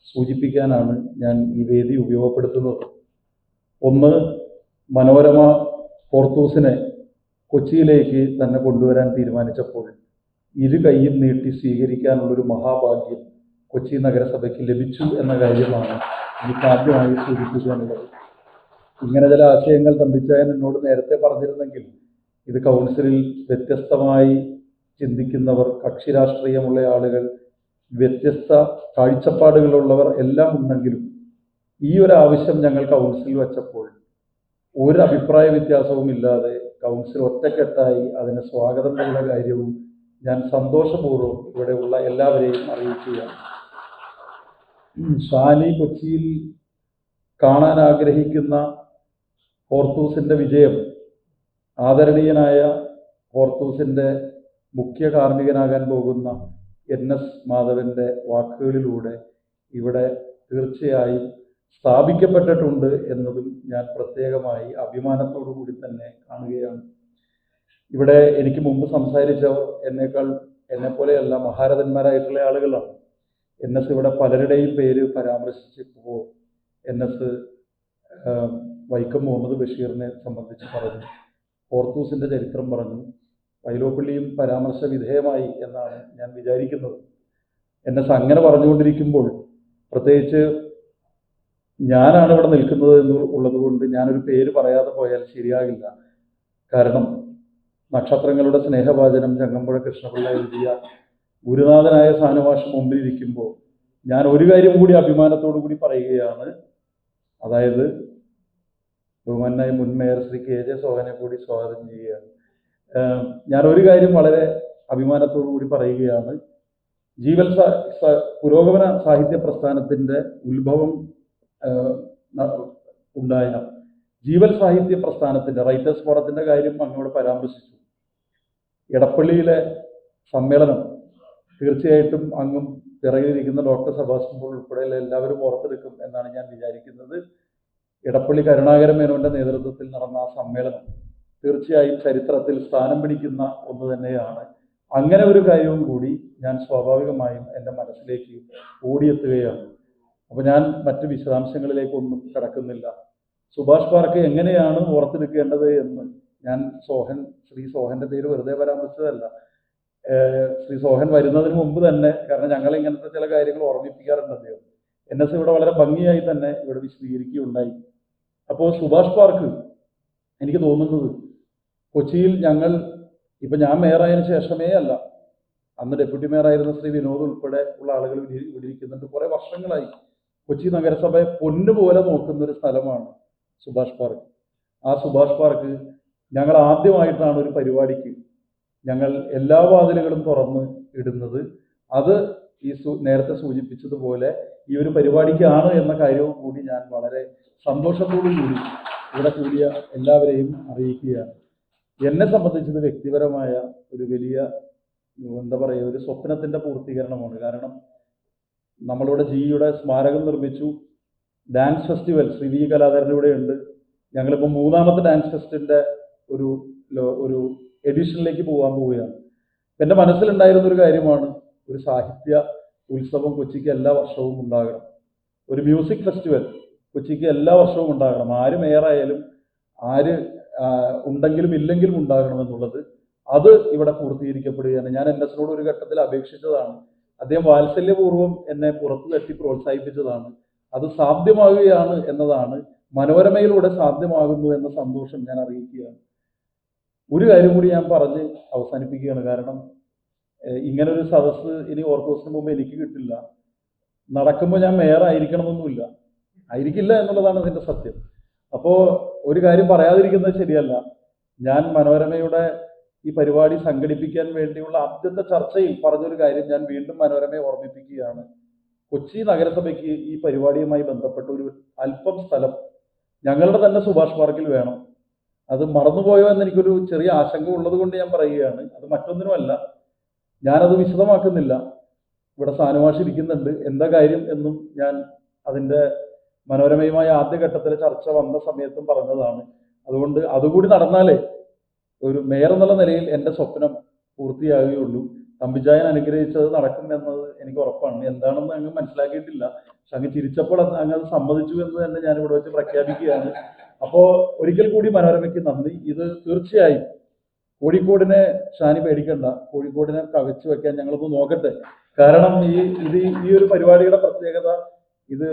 സൂചിപ്പിക്കാനാണ് ഞാൻ ഈ വേദി ഉപയോഗപ്പെടുത്തുന്നത്. ഒന്ന്, മനോരമ ഹോർത്തൂസിനെ കൊച്ചിയിലേക്ക് തന്നെ കൊണ്ടുവരാൻ തീരുമാനിച്ചപ്പോൾ ഇരു കൈയും നീട്ടി സ്വീകരിക്കാനുള്ളൊരു മഹാഭാഗ്യം കൊച്ചി നഗരസഭയ്ക്ക് ലഭിച്ചു എന്ന കാര്യമാണ് എനിക്ക് ആദ്യമായി സൂചിപ്പിക്കാനുള്ളത്. ഇങ്ങനെ ചില ആശയങ്ങൾ തമ്പിച്ചായൻ എന്നോട് നേരത്തെ പറഞ്ഞിരുന്നെങ്കിൽ ഇത് കൗൺസിലിൽ വ്യത്യസ്തമായി ചിന്തിക്കുന്നവർ, കക്ഷി രാഷ്ട്രീയമുള്ള ആളുകൾ, വ്യത്യസ്ത കാഴ്ചപ്പാടുകളുള്ളവർ എല്ലാം ഉണ്ടെങ്കിലും ഈ ഒരു ആവശ്യം ഞങ്ങൾ കൗൺസിൽ വച്ചപ്പോൾ ഒരു അഭിപ്രായ വ്യത്യാസവും ഇല്ലാതെ കൗൺസിൽ ഒറ്റക്കെട്ടായി അതിന് സ്വാഗതം ചെയ്ത കാര്യവും ഞാൻ സന്തോഷപൂർവ്വം ഇവിടെയുള്ള എല്ലാവരെയും അറിയിക്കുകയാണ്. ഷാനി കൊച്ചിയിൽ കാണാൻ ആഗ്രഹിക്കുന്ന ഹോർത്തൂസിൻ്റെ വിജയം ആദരണീയനായ ഹോർത്തൂസിൻ്റെ മുഖ്യ കാർമ്മികനാകാൻ പോകുന്ന NS മാധവൻ്റെ വാക്കുകളിലൂടെ ഇവിടെ തീർച്ചയായും സ്ഥാപിക്കപ്പെട്ടിട്ടുണ്ട് എന്നതും ഞാൻ പ്രത്യേകമായി അഭിമാനത്തോടു കൂടി തന്നെ കാണുകയാണ്. ഇവിടെ എനിക്ക് മുമ്പ് സംസാരിച്ചവർ എന്നെപ്പോലെയല്ല മഹാരഥന്മാരായിട്ടുള്ള ആളുകളാണ്. NS ഇവിടെ പലരുടെയും പേര് പരാമർശിച്ചപ്പോൾ NS വൈക്കം മുഹമ്മദ് ബഷീറിനെ സംബന്ധിച്ച് പറഞ്ഞു, ഹോർത്തൂസിൻ്റെ ചരിത്രം പറഞ്ഞു, വൈലോപ്പിള്ളിയും പരാമർശ വിധേയമായി എന്നാണ് ഞാൻ വിചാരിക്കുന്നത്. NS അങ്ങനെ പറഞ്ഞുകൊണ്ടിരിക്കുമ്പോൾ പ്രത്യേകിച്ച് ഞാനാണ് ഇവിടെ നിൽക്കുന്നത് എന്നുള്ളത് കൊണ്ട് ഞാനൊരു പേര് പറയാതെ പോയാൽ ശരിയാകില്ല. കാരണം നക്ഷത്രങ്ങളുടെ സ്നേഹവാചനം ചങ്ങമ്പുഴ കൃഷ്ണപിള്ള എഴുതിയ ഗുരുനാഥനായ സാനുമാഷ് മുമ്പിലിരിക്കുമ്പോൾ ഞാൻ ഒരു കാര്യം കൂടി അഭിമാനത്തോടു കൂടി പറയുകയാണ്. അതായത് ബഹുമാനായ മുൻ മേയർ ശ്രീ KJ സോഹനെ കൂടി സ്വാഗതം ചെയ്യുകയാണ്. ഞാൻ ഒരു കാര്യം വളരെ അഭിമാനത്തോടു കൂടി പറയുകയാണ്. പുരോഗമന സാഹിത്യ പ്രസ്ഥാനത്തിൻ്റെ ഉത്ഭവം ഉണ്ടായ ജീവൽ സാഹിത്യ പ്രസ്ഥാനത്തിൻ്റെ റൈറ്റേഴ്സ് ഫോറത്തിൻ്റെ കാര്യം അങ്ങോട്ട് പരാമർശിച്ചു. എടപ്പള്ളിയിലെ സമ്മേളനം തീർച്ചയായിട്ടും അങ്ങും പിറകിലിരിക്കുന്ന ഡോക്ടർ സെബാസ്റ്റ്യൻ പോൾ ഉൾപ്പെടെയുള്ള എല്ലാവരും ഓർത്തെടുക്കും എന്നാണ് ഞാൻ വിചാരിക്കുന്നത്. എടപ്പള്ളി കരുണാകരൻ മേനോന്റെ നേതൃത്വത്തിൽ നടന്ന ആ സമ്മേളനം തീർച്ചയായും ചരിത്രത്തിൽ സ്ഥാനം പിടിക്കുന്ന ഒന്ന് തന്നെയാണ്. അങ്ങനെ ഒരു കാര്യവും കൂടി ഞാൻ സ്വാഭാവികമായും എൻ്റെ മനസ്സിലേക്ക് ഓടിയെത്തുകയാണ്. അപ്പോൾ ഞാൻ മറ്റ് വിശദാംശങ്ങളിലേക്കൊന്നും കടക്കുന്നില്ല. സുഭാഷ് പാർക്ക് എങ്ങനെയാണ് ഓർത്തെടുക്കേണ്ടത് എന്ന് ഞാൻ ശ്രീ സോഹൻ്റെ പേര് വെറുതെ പരാമർശിച്ചതല്ല. ശ്രീ സോഹൻ വരുന്നതിന് മുമ്പ് തന്നെ, കാരണം ഞങ്ങൾ ഇങ്ങനത്തെ ചില കാര്യങ്ങൾ ഓർമ്മിപ്പിക്കാറുണ്ട് അദ്ദേഹം, NS ഇവിടെ വളരെ ഭംഗിയായി തന്നെ ഇവിടെ വിശദീകരിക്കുകയുണ്ടായി. അപ്പോൾ സുഭാഷ് പാർക്ക് എനിക്ക് തോന്നുന്നത് കൊച്ചിയിൽ ഇപ്പം ഞാൻ മേയറായതിനു ശേഷമേ അല്ല, അന്ന് ഡെപ്യൂട്ടി മേയറായിരുന്ന ശ്രീ വിനോദ് ഉൾപ്പെടെ ഉള്ള ആളുകൾ ഇവിടെ ഇരിക്കുന്നുണ്ട്. കുറേ വർഷങ്ങളായി കൊച്ചി നഗരസഭയെ പൊന്നുപോലെ നോക്കുന്ന ഒരു സ്ഥലമാണ് സുഭാഷ് പാർക്ക്. ആ സുഭാഷ് പാർക്ക് ഞങ്ങൾ ആദ്യമായിട്ടാണ് ഒരു പരിപാടിക്ക് ഞങ്ങൾ എല്ലാ വാതിലുകളും തുറന്ന് ഇടുന്നത്. അത് നേരത്തെ സൂചിപ്പിച്ചതുപോലെ ഈ ഒരു പരിപാടിക്കാണ് എന്ന കാര്യവും കൂടി ഞാൻ വളരെ സന്തോഷത്തോടു കൂടി ഇവിടെ കൂടിയ എല്ലാവരെയും അറിയിക്കുകയാണ്. എന്നെ സംബന്ധിച്ചത് വ്യക്തിപരമായ ഒരു വലിയ ഒരു സ്വപ്നത്തിൻ്റെ പൂർത്തീകരണമാണ്. കാരണം നമ്മളിവിടെ ജിയുടെ സ്മാരകം നിർമ്മിച്ചു. ഡാൻസ് ഫെസ്റ്റിവൽ ശ്രീ വി കലാധരൻ്റെ ഇവിടെ ഉണ്ട്. ഞങ്ങളിപ്പോൾ 3ാമത്തെ ഡാൻസ് ഫെസ്റ്റിൻ്റെ ഒരു എഡിഷനിലേക്ക് പോവുകയാണ്. എൻ്റെ മനസ്സിലുണ്ടായിരുന്നൊരു കാര്യമാണ്, ഒരു സാഹിത്യ ഉത്സവം കൊച്ചിക്ക് എല്ലാ വർഷവും ഉണ്ടാകണം, ഒരു മ്യൂസിക് ഫെസ്റ്റിവൽ കൊച്ചിക്ക് എല്ലാ വർഷവും ഉണ്ടാകണം. ആര് മേയറായാലും ആര് ഉണ്ടെങ്കിലും ഇല്ലെങ്കിലും ഉണ്ടാകണമെന്നുള്ളത് അത് ഇവിടെ പൂർത്തീകരിക്കപ്പെടുകയാണ്. ഞാൻ NSനോട് ഒരു ഘട്ടത്തിൽ അപേക്ഷിച്ചതാണ്. അദ്ദേഹം വാത്സല്യപൂർവ്വം എന്നെ പുറത്തു തട്ടി പ്രോത്സാഹിപ്പിച്ചതാണ്. അത് സാധ്യമാകുകയാണ് എന്നതാണ് മനോരമയിലൂടെ സാധ്യമാകുന്നു എന്ന സന്തോഷം ഞാൻ അറിയിക്കുകയാണ്. ഒരു കാര്യം കൂടി ഞാൻ പറഞ്ഞ് അവസാനിപ്പിക്കുകയാണ്. കാരണം ഇങ്ങനൊരു സദസ്സ് ഇനി ഓർത്തോസിന് മുമ്പ് എനിക്ക് കിട്ടില്ല. നടക്കുമ്പോൾ ഞാൻ മേയറായിരിക്കണമെന്നൊന്നുമില്ല, ആയിരിക്കില്ല എന്നുള്ളതാണ് അതിൻ്റെ സത്യം. അപ്പോൾ ഒരു കാര്യം പറയാതിരിക്കുന്നത് ശരിയല്ല. ഞാൻ മനോരമയുടെ ഈ പരിപാടി സംഘടിപ്പിക്കാൻ വേണ്ടിയുള്ള ആദ്യത്തെ ചർച്ചയിൽ പറഞ്ഞൊരു കാര്യം ഞാൻ വീണ്ടും മനോരമയെ ഓർമ്മിപ്പിക്കുകയാണ്. കൊച്ചി നഗരസഭയ്ക്ക് ഈ പരിപാടിയുമായി ബന്ധപ്പെട്ട ഒരു അല്പം സ്ഥലം ഞങ്ങളുടെ തന്നെ സുഭാഷ് പാർക്കിൽ വേണം. അത് മറന്നുപോയോ എന്ന് എനിക്കൊരു ചെറിയ ആശങ്ക ഉള്ളത് കൊണ്ട് ഞാൻ പറയുകയാണ്. അത് മറ്റൊന്നിനുമല്ല, ഞാനത് വിശദമാക്കുന്നില്ല. ഇവിടെ സാനുമാഷ് ഇരിക്കുന്നുണ്ട്, എന്താ കാര്യം എന്നും ഞാൻ അതിൻ്റെ മനോരമയുമായ ആദ്യഘട്ടത്തിലെ ചർച്ച വന്ന സമയത്തും പറഞ്ഞതാണ്. അതുകൊണ്ട് അതുകൂടി നടന്നാലേ ഒരു മേയർ എന്നുള്ള നിലയിൽ എൻ്റെ സ്വപ്നം പൂർത്തിയാകുകയുള്ളൂ. തമ്പിച്ചായൻ അനുഗ്രഹിച്ചത് നടക്കും എന്നത് എനിക്ക് ഉറപ്പാണ്. എന്താണെന്ന് അങ്ങ് മനസ്സിലാക്കിയിട്ടില്ല, പക്ഷെ അങ്ങ് ചിരിച്ചപ്പോൾ അങ്ങ് അത് സമ്മതിച്ചു എന്ന് തന്നെ ഞാൻ ഇവിടെ വെച്ച് പ്രഖ്യാപിക്കുകയാണ്. അപ്പോൾ ഒരിക്കൽ കൂടി മനോരമയ്ക്ക് നന്ദി. ഇത് തീർച്ചയായും കോഴിക്കോടിനെ ഷാനി പേടിക്കണ്ട, കോഴിക്കോടിനെ കവച്ചു വെക്കാൻ ഞങ്ങളൊന്ന് നോക്കട്ടെ. കാരണം ഈ ഒരു പരിപാടിയുടെ പ്രത്യേകത ഇത്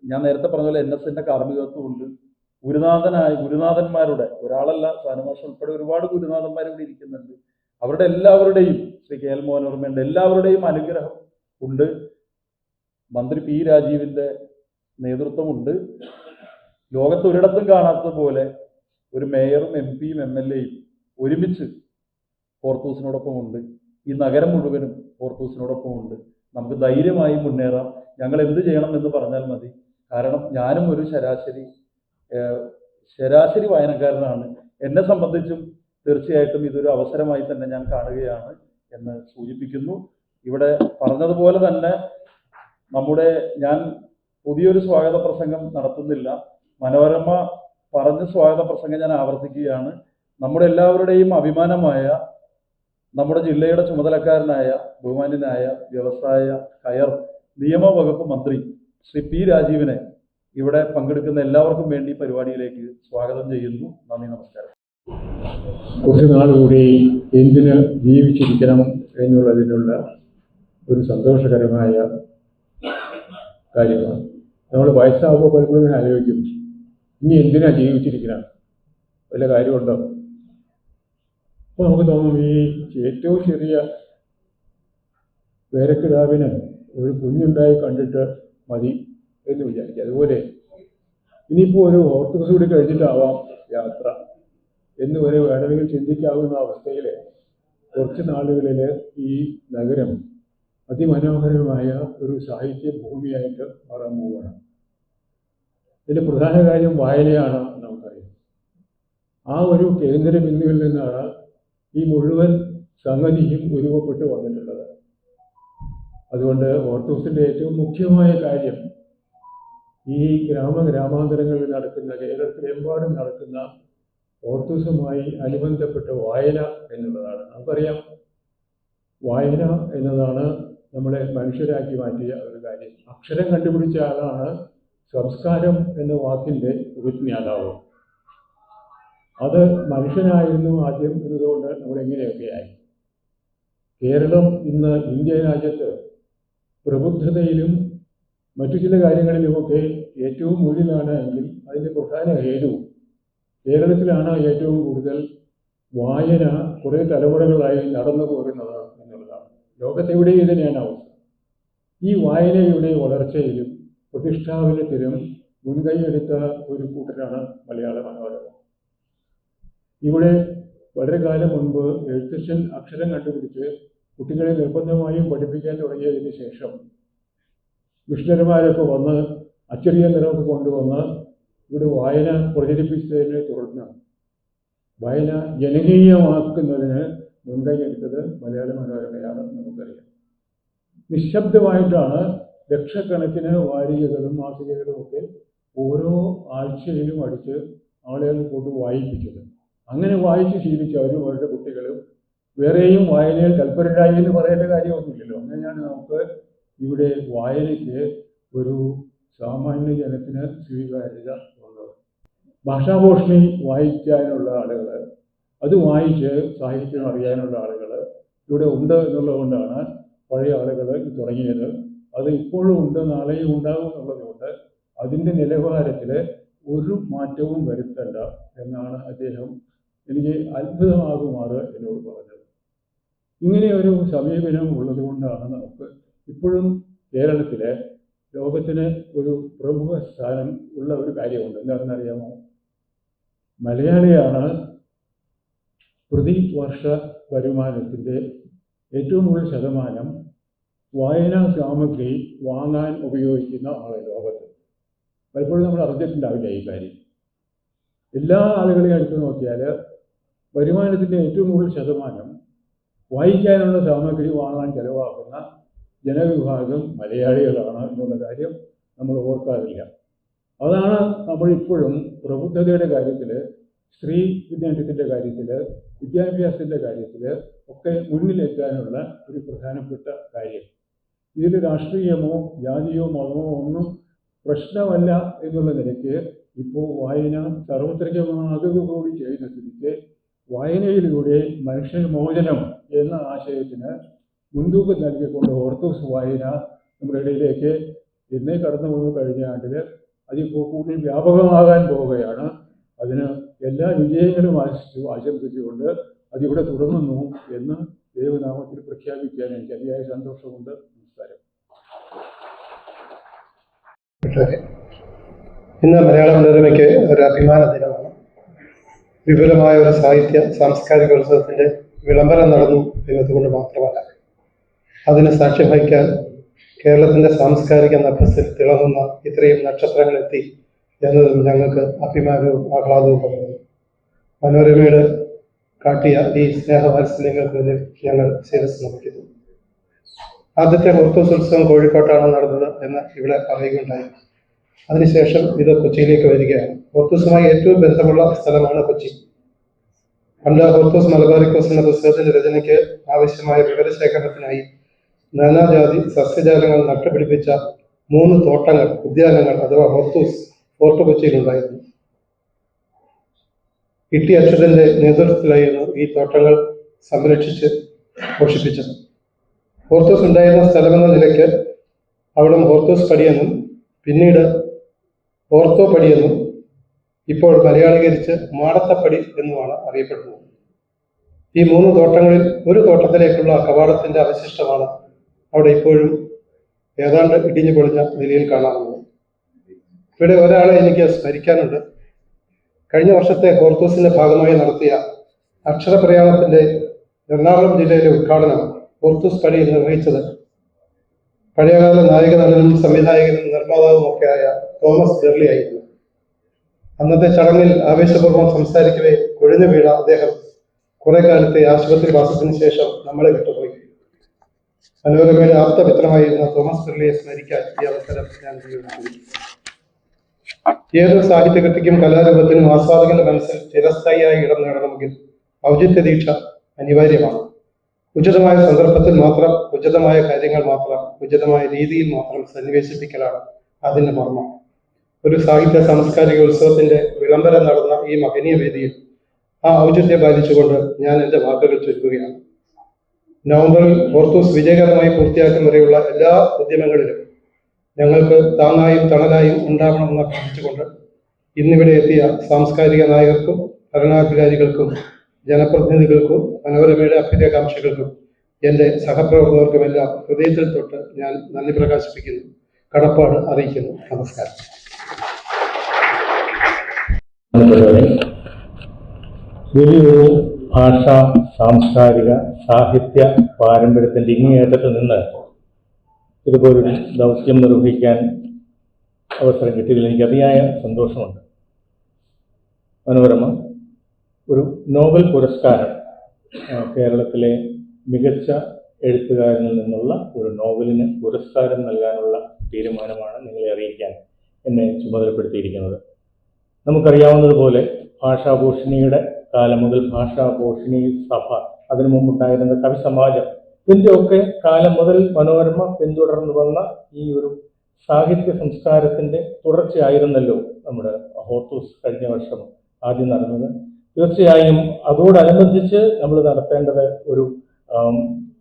ഞാൻ നേരത്തെ പറഞ്ഞ പോലെ NSന്റെ കാർമ്മികത്വമുണ്ട്. ഗുരുനാഥന്മാരുടെ ഒരാളല്ല, സാനുമാഷ് ഉൾപ്പെടെ ഒരുപാട് ഗുരുനാഥന്മാർ ഇവിടെ ഇരിക്കുന്നുണ്ട്. അവരുടെ എല്ലാവരുടെയും, ശ്രീ KL മോഹനവർമ്മയുടെ എല്ലാവരുടെയും അനുഗ്രഹം ഉണ്ട്. മന്ത്രി P രാജീവിന്റെ നേതൃത്വമുണ്ട്. ലോകത്തൊരിടത്തും കാണാത്തതുപോലെ ഒരു മേയറും MP-യും MLA-യും ഒരുമിച്ച് ഹോർത്തൂസിനോടൊപ്പം ഉണ്ട്. ഈ നഗരം മുഴുവനും ഹോർത്തൂസിനോടൊപ്പം ഉണ്ട്. നമുക്ക് ധൈര്യമായി മുന്നേറാം. ഞങ്ങൾ എന്ത് ചെയ്യണം എന്ന് പറഞ്ഞാൽ മതി. കാരണം ഞാനും ഒരു ശരാശരി വായനക്കാരനാണ്. എന്നെ സംബന്ധിച്ചും തീർച്ചയായിട്ടും ഇതൊരു അവസരമായി തന്നെ ഞാൻ കാണുകയാണ് എന്ന് സൂചിപ്പിക്കുന്നു. ഇവിടെ പറഞ്ഞതുപോലെ തന്നെ ഞാൻ പുതിയൊരു സ്വാഗത പ്രസംഗം നടത്തുന്നില്ല. മനോരമ പറഞ്ഞ സ്വാഗത പ്രസംഗം ഞാൻ ആവർത്തിക്കുകയാണ്. നമ്മുടെ എല്ലാവരുടെയും അഭിമാനമായ നമ്മുടെ ജില്ലയുടെ ചുമതലക്കാരനായ ബഹുമാന്യനായ വ്യവസായ കയർ നിയമവകുപ്പ് മന്ത്രി ശ്രീ P രാജീവിനെ ഇവിടെ പങ്കെടുക്കുന്ന എല്ലാവർക്കും വേണ്ടി പരിപാടിയിലേക്ക് സ്വാഗതം ചെയ്യുന്നു. നന്ദി, നമസ്കാരം.
കുറച്ച് നാൾ കൂടി എന്തിന് ജീവിച്ചിരിക്കണം എന്നുള്ളതിനുള്ള ഒരു സന്തോഷകരമായ കാര്യമാണ്. നമ്മൾ വയസ്സാകുമ്പോൾ പലപ്പോഴും ആലോചിക്കും, ഇനി എന്തിനാ ജീവിച്ചിരിക്കണം, വല്ല കാര്യമുണ്ടോ? അപ്പോൾ നമുക്ക് തോന്നും, ഈ ഏറ്റവും ചെറിയ പേരക്കിടാവിന് ഒരു കുഞ്ഞുണ്ടായി കണ്ടിട്ട് മതി എന്ന് വിചാരിക്കുക. അതുപോലെ ഇനിയിപ്പോൾ ഒരു ഹോർത്തൂസ് കൂടി കഴിഞ്ഞിട്ടാവാം യാത്ര എന്ന് വരെ വേണമെങ്കിൽ ചിന്തിക്കാവുന്ന അവസ്ഥയിൽ കുറച്ച് നാളുകളിൽ ഈ നഗരം അതിമനോഹരമായ ഒരു സാഹിത്യ ഭൂമിയായിട്ട് മാറാൻ പോവുകയാണ്. ഇതിൻ്റെ പ്രധാന കാര്യം വായനയാണ് നമുക്കറിയാം. ആ ഒരു കേന്ദ്ര ബിന്ദുവിൽ നിന്നാണ് ഈ മുഴുവൻ സംഗതിയും ഉരുവപ്പെട്ട് വന്നിട്ടുള്ളത്. അതുകൊണ്ട് ഹോർത്തൂസിൻ്റെ ഏറ്റവും മുഖ്യമായ കാര്യം ഈ ഗ്രാമാന്തരങ്ങളിൽ നടക്കുന്ന, കേരളത്തിലെമ്പാടും നടക്കുന്ന ഹോർത്തൂസുമായി അനുബന്ധപ്പെട്ട വായന എന്നുള്ളതാണ്. നമുക്കറിയാം, വായന എന്നതാണ് നമ്മളെ മനുഷ്യരാക്കി മാറ്റിയ ഒരു കാര്യം. അക്ഷരം കണ്ടുപിടിച്ച ആളാണ് സംസ്കാരം എന്ന വാക്കിൻ്റെ ഉപജ്ഞാതാവ്. അത് മനുഷ്യനായിരുന്നു ആദ്യം എന്നതുകൊണ്ട് നമ്മളെങ്ങനെയൊക്കെയായി. കേരളം ഇന്ന് ഇന്ത്യ രാജ്യത്ത് പ്രബുദ്ധതയിലും മറ്റു ചില കാര്യങ്ങളിലുമൊക്കെ ഏറ്റവും മുന്നിലാണ് എങ്കിൽ അതിൻ്റെ പ്രധാന ഹേതു കേരളത്തിലാണ് ഏറ്റവും കൂടുതൽ വായന കുറേ തലമുറകളായി നടന്നു പോരുന്നത് എന്നുള്ളതാണ്. ലോകത്തെവിടെയും ഇത് തന്നെയാണ് അവസ്ഥ. ഈ വായനയുടെ വളർച്ചയിലും പ്രതിഷ്ഠാപനത്തിലും മുൻകൈയെടുത്ത ഒരു കൂട്ടരാണ് മലയാള മനോരമ. ഇവിടെ വളരെ കാലം മുൻപ് എഴുത്തച്ഛൻ അക്ഷരം കണ്ടുപിടിച്ച് കുട്ടികളെ നിർബന്ധമായും പഠിപ്പിക്കാൻ തുടങ്ങിയതിന് ശേഷം മിഷണറിമാരൊക്കെ വന്ന് അച്ചടിയന്ത്രമൊക്കെ കൊണ്ടുവന്ന് ഇവിടെ വായന പ്രചരിപ്പിച്ചതിനെ തുടർന്ന് വായന ജനകീയമാക്കുന്നതിന് മുൻകൈയെടുത്തത് മലയാള മനോരമയാണ്. നമുക്കറിയാം, നിശബ്ദമായിട്ടാണ് ലക്ഷക്കണക്കിന് വാരികകളും മാസികകളും ഒക്കെ ഓരോ ആഴ്ചയിലും അടിച്ച് ആളുകളെ കൊണ്ട് വായിപ്പിച്ചത്. അങ്ങനെ വായിച്ച് ശീലിച്ചവരും അവരുടെ കുട്ടികളും വേറെയും വായനയിൽ തൽപരരായി എന്ന് പറയേണ്ട കാര്യമൊന്നുമില്ലല്ലോ. അങ്ങനെയാണ് നമുക്ക് ഇവിടെ വായനയ്ക്ക് ഒരു സാമാന്യ ജനത്തിന് സ്വീകാര്യത ഉള്ളത്. ഭാഷാഭൂഷണി വായിക്കാനുള്ള ആളുകൾ, അത് വായിച്ച് സാഹിത്യം അറിയാനുള്ള ആളുകൾ ഇവിടെ ഉണ്ട് എന്നുള്ളതുകൊണ്ടാണ് പഴയ ആളുകൾ തുടങ്ങിയത്. അത് ഇപ്പോഴും ഉണ്ട്, നാളെയും ഉണ്ടാകും എന്നുള്ളതുകൊണ്ട് അതിൻ്റെ നിലവാരത്തിൽ ഒരു മാറ്റവും വരുത്തണ്ട എന്നാണ് അദ്ദേഹം എനിക്ക് അത്ഭുതമാകുമാറ് എന്നോട് പറഞ്ഞത്. ഇങ്ങനെ ഒരു സമീപനം ഉള്ളതുകൊണ്ടാണ് നമുക്ക് ഇപ്പോഴും കേരളത്തിലെ ലോകത്തിന് ഒരു പ്രമുഖ സ്ഥാനം ഉള്ള ഒരു കാര്യമുണ്ട്. എന്താണെന്നറിയാമോ? മലയാളിയാണ് പ്രതിവർഷ വരുമാനത്തിൻ്റെ ഏറ്റവും കൂടുതൽ ശതമാനം വായനാ സാമഗ്രി വാങ്ങാൻ ഉപയോഗിക്കുന്ന ആളെ ലോകത്ത്. പലപ്പോഴും നമ്മൾ അറിഞ്ഞിട്ടുണ്ടാവില്ല ഈ കാര്യം. എല്ലാ ആളുകളെയും എടുത്തു നോക്കിയാൽ വരുമാനത്തിൻ്റെ ഏറ്റവും കൂടുതൽ ശതമാനം വായിക്കാനുള്ള സാമഗ്രി വാങ്ങാൻ ചെലവാക്കുന്ന ജനവിഭാഗം മലയാളികളാണ് എന്നുള്ള കാര്യം നമ്മൾ ഓർക്കാറില്ല. അതാണ് നമ്മളിപ്പോഴും പ്രബുദ്ധതയുടെ കാര്യത്തിൽ, സ്ത്രീ വിജ്ഞാനത്തിൻ്റെ കാര്യത്തിൽ, വിദ്യാഭ്യാസത്തിൻ്റെ കാര്യത്തിൽ ഒക്കെ മുന്നിലെത്താനുള്ള ഒരു പ്രധാനപ്പെട്ട കാര്യം. ഇതിൽ രാഷ്ട്രീയമോ ജാതിയോ മതമോ ഒന്നും പ്രശ്നമല്ല എന്നുള്ള നിലയ്ക്ക് ഇപ്പോൾ വായന സാർവത്രികമാകുകൂടി ചെയ്യുന്ന സ്ഥിതിക്ക് വായനയിലൂടെ മനുഷ്യമോചനം എന്ന ആശയത്തിന് മുൻതൂക്കം നൽകിക്കൊണ്ട് ഓർത്തഡോക്സ് വായന നമ്മുടെ ഇടയിലേക്ക് എന്നേ കടന്നു പോകുന്ന കഴിഞ്ഞ ആണ്ടിൽ അതിപ്പോൾ കൂടുതൽ വ്യാപകമാകാൻ പോവുകയാണ്. അതിന് എല്ലാ വിജയങ്ങളും ആശംസിച്ചുകൊണ്ട് അതിവിടെ തുടങ്ങുന്നു എന്ന് ദൈവനാമത്തിൽ പ്രഖ്യാപിക്കാൻ എനിക്ക് അതിയായ സന്തോഷമുണ്ട്. നമസ്കാരം.
ഇന്ന് മലയാള മനോരമയ്ക്ക് ഒരു അഭിമാന ദിനമാണ്. വിപുലമായ ഒരു സാഹിത്യ സാംസ്കാരിക ഉത്സവത്തിൻ്റെ വിളംബരം നടന്നു എന്നതുകൊണ്ട് മാത്രമല്ല, അതിന് സാക്ഷ്യം വഹിക്കാൻ കേരളത്തിൻ്റെ സാംസ്കാരിക നഭസിൽ തിളങ്ങുന്ന ഇത്രയും നക്ഷത്രങ്ങളെത്തി എന്നതും ഞങ്ങൾക്ക് അഭിമാനവും ആഹ്ലാദവും പകരുന്നു. മനോരമയുടെ കാട്ടിയ ഈ സ്നേഹവാത്സല്യങ്ങൾക്ക് മുന്നിൽ ഞങ്ങൾ ശിരസ് നമിക്കുന്നു. ആദ്യത്തെ ഓർത്തോസ് ഉത്സവം കോഴിക്കോട്ടാണ് നടന്നത് എന്ന് ഇവിടെ പറയുകയുണ്ടായി. അതിനുശേഷം ഇത് കൊച്ചിയിലേക്ക് വരികയാണ്. ഓർത്തോസുമായി ഏറ്റവും ബന്ധമുള്ള സ്ഥലമാണ് കൊച്ചി. പണ്ട് ഓർത്തോസ് മലബാറിക്കോസ് എന്ന പുസ്തകത്തിന്റെ രചനയ്ക്ക് ആവശ്യമായ വിവരശേഖരണത്തിനായി നാനാജാതി സസ്യജാലങ്ങൾ നട്ടുപിടിപ്പിച്ച 3 തോട്ടങ്ങൾ, ഉദ്യാനങ്ങൾ അഥവാ ഓർത്തോസ് ഫോർട്ട് കൊച്ചിയിലുണ്ടായിരുന്നു. ഇട്ടി അച്യുതന്റെ നേതൃത്വത്തിലായിരുന്നു ഈ തോട്ടങ്ങൾ സംരക്ഷിച്ച് പോഷിപ്പിച്ചത്. ഓർത്തോസ് ഉണ്ടായിരുന്ന സ്ഥലമെന്ന നിലയ്ക്ക് അവിടം ഓർത്തോസ് പടിയെന്നും പിന്നീട് ഓർത്തോ പടിയെന്നും ഇപ്പോൾ മലയാളീകരിച്ച് മാടത്തപ്പടി എന്നുമാണ് അറിയപ്പെടുന്നത്. ഈ 3 തോട്ടങ്ങളിൽ ഒരു തോട്ടത്തിലേക്കുള്ള കവാടത്തിന്റെ അവശിഷ്ടമാണ് അവിടെ ഇപ്പോഴും ഏതാണ്ട് ഇടിഞ്ഞു പൊളിഞ്ഞ നിലയിൽ കാണാറുള്ളത്. ഇവിടെ ഒരാളെ എനിക്ക് സ്മരിക്കാനുണ്ട്. കഴിഞ്ഞ വർഷത്തെ ഓർത്തോസിന്റെ ഭാഗമായി നടത്തിയ അക്ഷരപ്രയാണത്തിന്റെ എറണാകുളം ജില്ലയിലെ ഉദ്ഘാടനം ഓർത്തോസ് പടിയിൽ നിർവഹിച്ചത് പഴയകാല നായക നടനും സംവിധായകനും നിർമ്മാതാവും ഒക്കെയായ തോമസ് ബെർലി ആയിരുന്നു. അന്നത്തെ ചടങ്ങിൽ ആവേശപൂർവ്വം സംസാരിക്കവേ കൊഴിഞ്ഞു വീണ അദ്ദേഹം കുറെ കാലത്തെ ആശുപത്രി വാസത്തിന് ശേഷം നമ്മളെ വിട്ടുപോയി. മനോരമയുടെ ആപ്തമിത്രമായിരുന്ന തോമസ് ബെർലിയെ സ്മരിക്കാൻ ഈ അവസരം ഞാൻ ഉപയോഗിക്കുന്നു. ഏതൊരു സാഹിത്യകൃതിക്കും കലാരൂപത്തിനും ആസ്വാദകന്റെ മനസ്സിൽ ചിരസ്ഥായിയായി ഇടം നേടണമെങ്കിൽ ഔചിത്യ ദീക്ഷ അനിവാര്യമാണ്. ഉചിതമായ സന്ദർഭത്തിൽ മാത്രം, ഉചിതമായ കാര്യങ്ങൾ മാത്രം, ഉചിതമായ രീതിയിൽ മാത്രം സന്നിവേശിപ്പിക്കലാണ് അതിന്റെ മർമ്മം. ഒരു സാഹിത്യ സാംസ്കാരിക ഉത്സവത്തിന്റെ വിളംബരം നടന്ന ഈ മഹനീയ വേദിയിൽ ആ ഔചിത്യം പാലിച്ചുകൊണ്ട് ഞാൻ എൻ്റെ വാക്കുകൾ ചുരുക്കുകയാണ്. നവംബറിൽ ഓർത്തോസ് വിജയകരമായി പൂർത്തിയാക്കും വരെയുള്ള എല്ലാ ഉദ്യമങ്ങളിലും ഞങ്ങൾക്ക് താങ്ങായും തണലായും ഉണ്ടാവണമെന്ന് അഭ്യർത്ഥിച്ചുകൊണ്ട് ഇന്നിവിടെ എത്തിയ സാംസ്കാരിക നായകർക്കും ഭരണാധികാരികൾക്കും ജനപ്രതിനിധികൾക്കും മനോരമയുടെ അഭ്യുദയകാംക്ഷികൾക്കും എൻ്റെ സഹപ്രവർത്തകർക്കുമെല്ലാം ഹൃദയത്തിൽ തൊട്ട് ഞാൻ നന്ദി പ്രകാശിപ്പിക്കുന്നു, കടപ്പാട് അറിയിക്കുന്നു. നമസ്കാരം.
വലിയൊരു ഭാഷാ സാംസ്കാരിക സാഹിത്യ പാരമ്പര്യത്തിൻ്റെ ഇങ്ങേയറ്റത്ത് നിന്ന് ഇതുപോലൊരു ദൗത്യം നിർവഹിക്കാൻ അവസരം കിട്ടിയതിൽ എനിക്ക് അതിയായ സന്തോഷമുണ്ട്. മനോരമ ഒരു നോബൽ പുരസ്കാരം കേരളത്തിലെ മികച്ച എഴുത്തുകാരനിൽ നിന്നുള്ള ഒരു നോവലിന് പുരസ്കാരം നൽകാനുള്ള തീരുമാനമാണ് നിങ്ങളെ അറിയിക്കാൻ എന്നെ ചുമതലപ്പെടുത്തിയിരിക്കുന്നത്. നമുക്കറിയാവുന്നതുപോലെ ഭാഷാഭൂഷണിയുടെ കാലം മുതൽ ഭാഷാഭൂഷണി സഭ, അതിനു മുമ്പുണ്ടായിരുന്ന കവി സമാജം, ഇതിൻ്റെയൊക്കെ കാലം മുതൽ മനോരമ പിന്തുടർന്നു വന്ന ഈ ഒരു സാഹിത്യ സംസ്കാരത്തിൻ്റെ തുടർച്ചയായിരുന്നല്ലോ നമ്മുടെ ഓർത്തോസ് കഴിഞ്ഞ വർഷം ആദ്യം നടന്നത്. തീർച്ചയായും അതോടനുബന്ധിച്ച് നമ്മൾ നടത്തേണ്ടത് ഒരു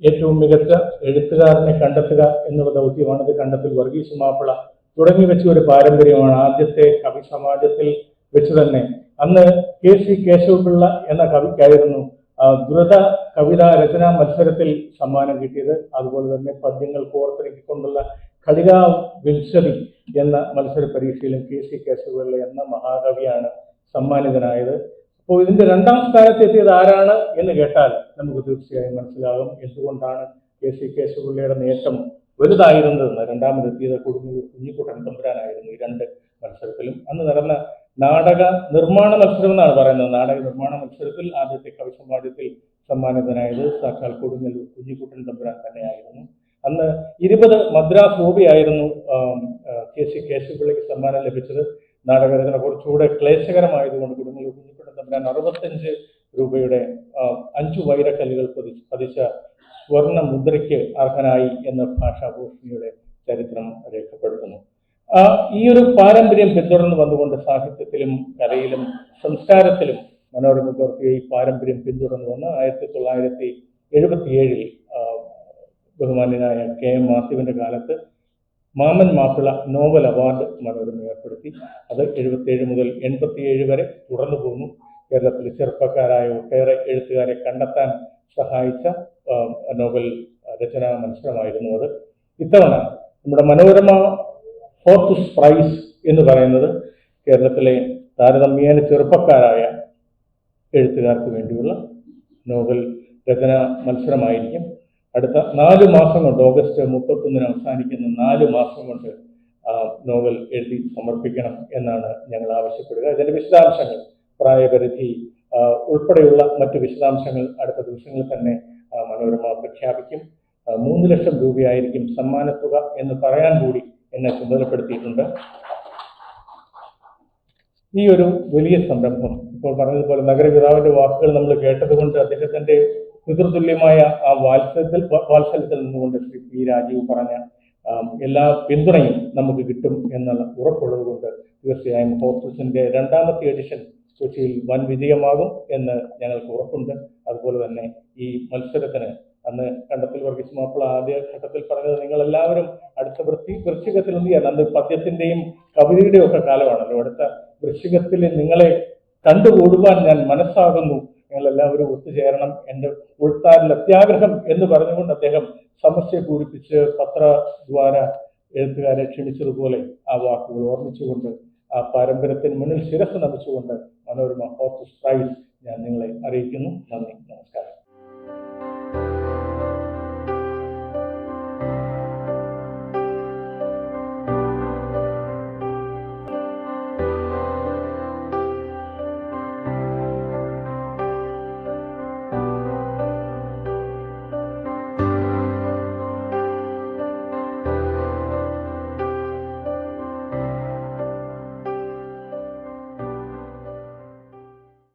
ഏറ്റവും മികച്ച എഴുത്തുകാരനെ കണ്ടെത്തുക എന്നുള്ള ദൗത്യമാണ്. അത് കണ്ടെത്തൽ വർഗീസ് മാപ്പിള തുടങ്ങി വെച്ച ഒരു പാരമ്പര്യമാണ്. ആദ്യത്തെ കവി സമാജത്തിൽ വെച്ച് തന്നെ അന്ന് KC കേശവപിള്ള എന്ന കവിക്കായിരുന്നു ദ്രുത കവിതാ രചനാ മത്സരത്തിൽ സമ്മാനം കിട്ടിയത്. അതുപോലെ തന്നെ പദ്യങ്ങൾ കോർത്തിണക്കിക്കൊണ്ടുള്ള ഖടികാ വിംശതി എന്ന മത്സര പരീക്ഷയിലും KC കേശവപിള്ള എന്ന മഹാകവിയാണ് സമ്മാനിതനായത്. അപ്പോൾ ഇതിന്റെ രണ്ടാം സ്ഥാനത്തെത്തിയത് ആരാണ് എന്ന് കേട്ടാൽ നമുക്ക് തീർച്ചയായും മനസ്സിലാകും എന്തുകൊണ്ടാണ് KC കേശവപിള്ളയുടെ നേട്ടം വലുതായിരുന്നതെന്ന്. രണ്ടാമതെത്തിയത് കൊടുങ്ങല്ലൂർ കുഞ്ഞിക്കുട്ടൻ തമ്പുരാനായിരുന്നു ഈ രണ്ട് മത്സരത്തിലും. അന്ന് നടന്ന നാടക നിർമ്മാണ മത്സരം എന്നാണ് പറയുന്നത്. നാടക നിർമ്മാണ മത്സരത്തിൽ ആദ്യത്തെ കവി സമ്മാനത്തിൽ സമ്മാനിതനായത് സാക്ഷാൽ കൊടുങ്ങല്ലൂർ കുഞ്ഞിക്കുട്ടൻ തമ്പുരാൻ തന്നെയായിരുന്നു. അന്ന് 20 മദ്രാസ് രൂപയായിരുന്നു KC കേശവപിള്ളയ്ക്ക് സമ്മാനം ലഭിച്ചത്. നാടകരചന കുറച്ചുകൂടെ ക്ലേശകരമായതുകൊണ്ട് കൊടുങ്ങല്ലൂർ കുഞ്ഞിക്കുട്ടൻ തമ്പുരാൻ 65 രൂപയുടെ 5 വൈരക്കല്ലുകൾ പതിച്ച സ്വർണ്ണ മുദ്രയ്ക്ക് അർഹനായി എന്ന് ഭാഷാഭൂഷണിയുടെ ചരിത്രം രേഖപ്പെടുത്തുന്നു. ഈ ഒരു പാരമ്പര്യം പിന്തുടർന്ന് വന്നുകൊണ്ട് സാഹിത്യത്തിലും കലയിലും സംസ്കാരത്തിലും മനോരമ പകർത്തിയ ഈ പാരമ്പര്യം പിന്തുടർന്ന് വന്ന് 1977 ബഹുമാന്യനായ KM മാത്യുവിന്റെ കാലത്ത് മാമൻ മാപ്പിള നോവൽ അവാർഡ് മനോരമ ഏർപ്പെടുത്തി. അത് 77 മുതൽ 87 വരെ തുടർന്നു പോന്നു. കേരളത്തിലെ ചെറുപ്പക്കാരായ ഒട്ടേറെ എഴുത്തുകാരെ കണ്ടെത്താൻ സഹായിച്ച നോവൽ രചനാ മത്സരമായിരുന്നു അത്. ഇത്തവണ നമ്മുടെ മനോരമ ഹോർത്തൂസ് പ്രൈസ് എന്ന് പറയുന്നത് കേരളത്തിലെ താരതമ്യേന ചെറുപ്പക്കാരായ എഴുത്തുകാർക്ക് വേണ്ടിയുള്ള നോവൽ രചനാ മത്സരമായിരിക്കും. അടുത്ത 4 മാസം കൊണ്ട്, ഓഗസ്റ്റ് 31 അവസാനിക്കുന്ന 4 മാസം കൊണ്ട് നോവൽ എഴുതി സമർപ്പിക്കണം എന്നാണ് ഞങ്ങൾ ആവശ്യപ്പെടുക. ഇതിന്റെ വിശദാംശങ്ങൾ, പ്രായപരിധി ഉൾപ്പെടെയുള്ള മറ്റു വിശദാംശങ്ങൾ അടുത്ത ദിവസങ്ങളിൽ തന്നെ മനോരമ പ്രഖ്യാപിക്കും. 3 ലക്ഷം രൂപയായിരിക്കും സമ്മാനത്തുക എന്ന് പറയാൻ കൂടി എന്നെ ചുമതലപ്പെടുത്തിയിട്ടുണ്ട്. ഈ ഒരു വലിയ സംരംഭം ഇപ്പോൾ പറഞ്ഞതുപോലെ നഗരപിതാവിന്റെ വാക്കുകൾ നമ്മൾ കേട്ടതുകൊണ്ട് അദ്ദേഹത്തിന്റെ പിതൃതുല്യമായ ആ വാത്സല്യത്തിൽ നിന്നുകൊണ്ട് ശ്രീ P. രാജീവ് പറഞ്ഞ എല്ലാ പിന്തുണയും നമുക്ക് കിട്ടും എന്നുള്ള ഉറപ്പുള്ളത് കൊണ്ട് തീർച്ചയായും ഹോർത്തൂസിന്റെ 2ാമത്തെ എഡിഷൻ കൊച്ചിയിൽ വൻ വിജയമാകും എന്ന് ഞങ്ങൾക്ക് ഉറപ്പുണ്ട്. അതുപോലെ തന്നെ ഈ മത്സരത്തിന് അന്ന് കണ്ടത്തിൽ വർഗീസ് മാപ്പിള ആദ്യ ഘട്ടത്തിൽ പറഞ്ഞത് നിങ്ങളെല്ലാവരും അടുത്ത വൃശ്ചികത്തിൽ എന്ത് ചെയ്യാൻ, അന്ന് പദ്യത്തിന്റെയും കവിതയുടെയും ഒക്കെ കാലമാണല്ലോ, അടുത്ത വൃശ്ചികത്തിൽ നിങ്ങളെ കണ്ടുകൂടുവാൻ ഞാൻ മനസ്സാകുന്നു, നിങ്ങളെല്ലാവരും ഒത്തുചേരണം, എൻ്റെ ഉൾത്താരിൽ അത്യാഗ്രഹം എന്ന് പറഞ്ഞുകൊണ്ട് അദ്ദേഹം സമസ്യ പൂരിപ്പിച്ച് പത്രദ്വാര എഴുത്തുകാരെ ക്ഷണിച്ചതുപോലെ ആ വാക്കുകൾ ഓർമ്മിച്ചുകൊണ്ട് ആ പാരമ്പര്യത്തിന് മുന്നിൽ ശിരസ് നമിച്ചുകൊണ്ട് മനോരമ ഹോർത്തൂസ് പ്രൈസ് ഞാൻ നിങ്ങളെ അറിയിക്കുന്നു. നന്ദി.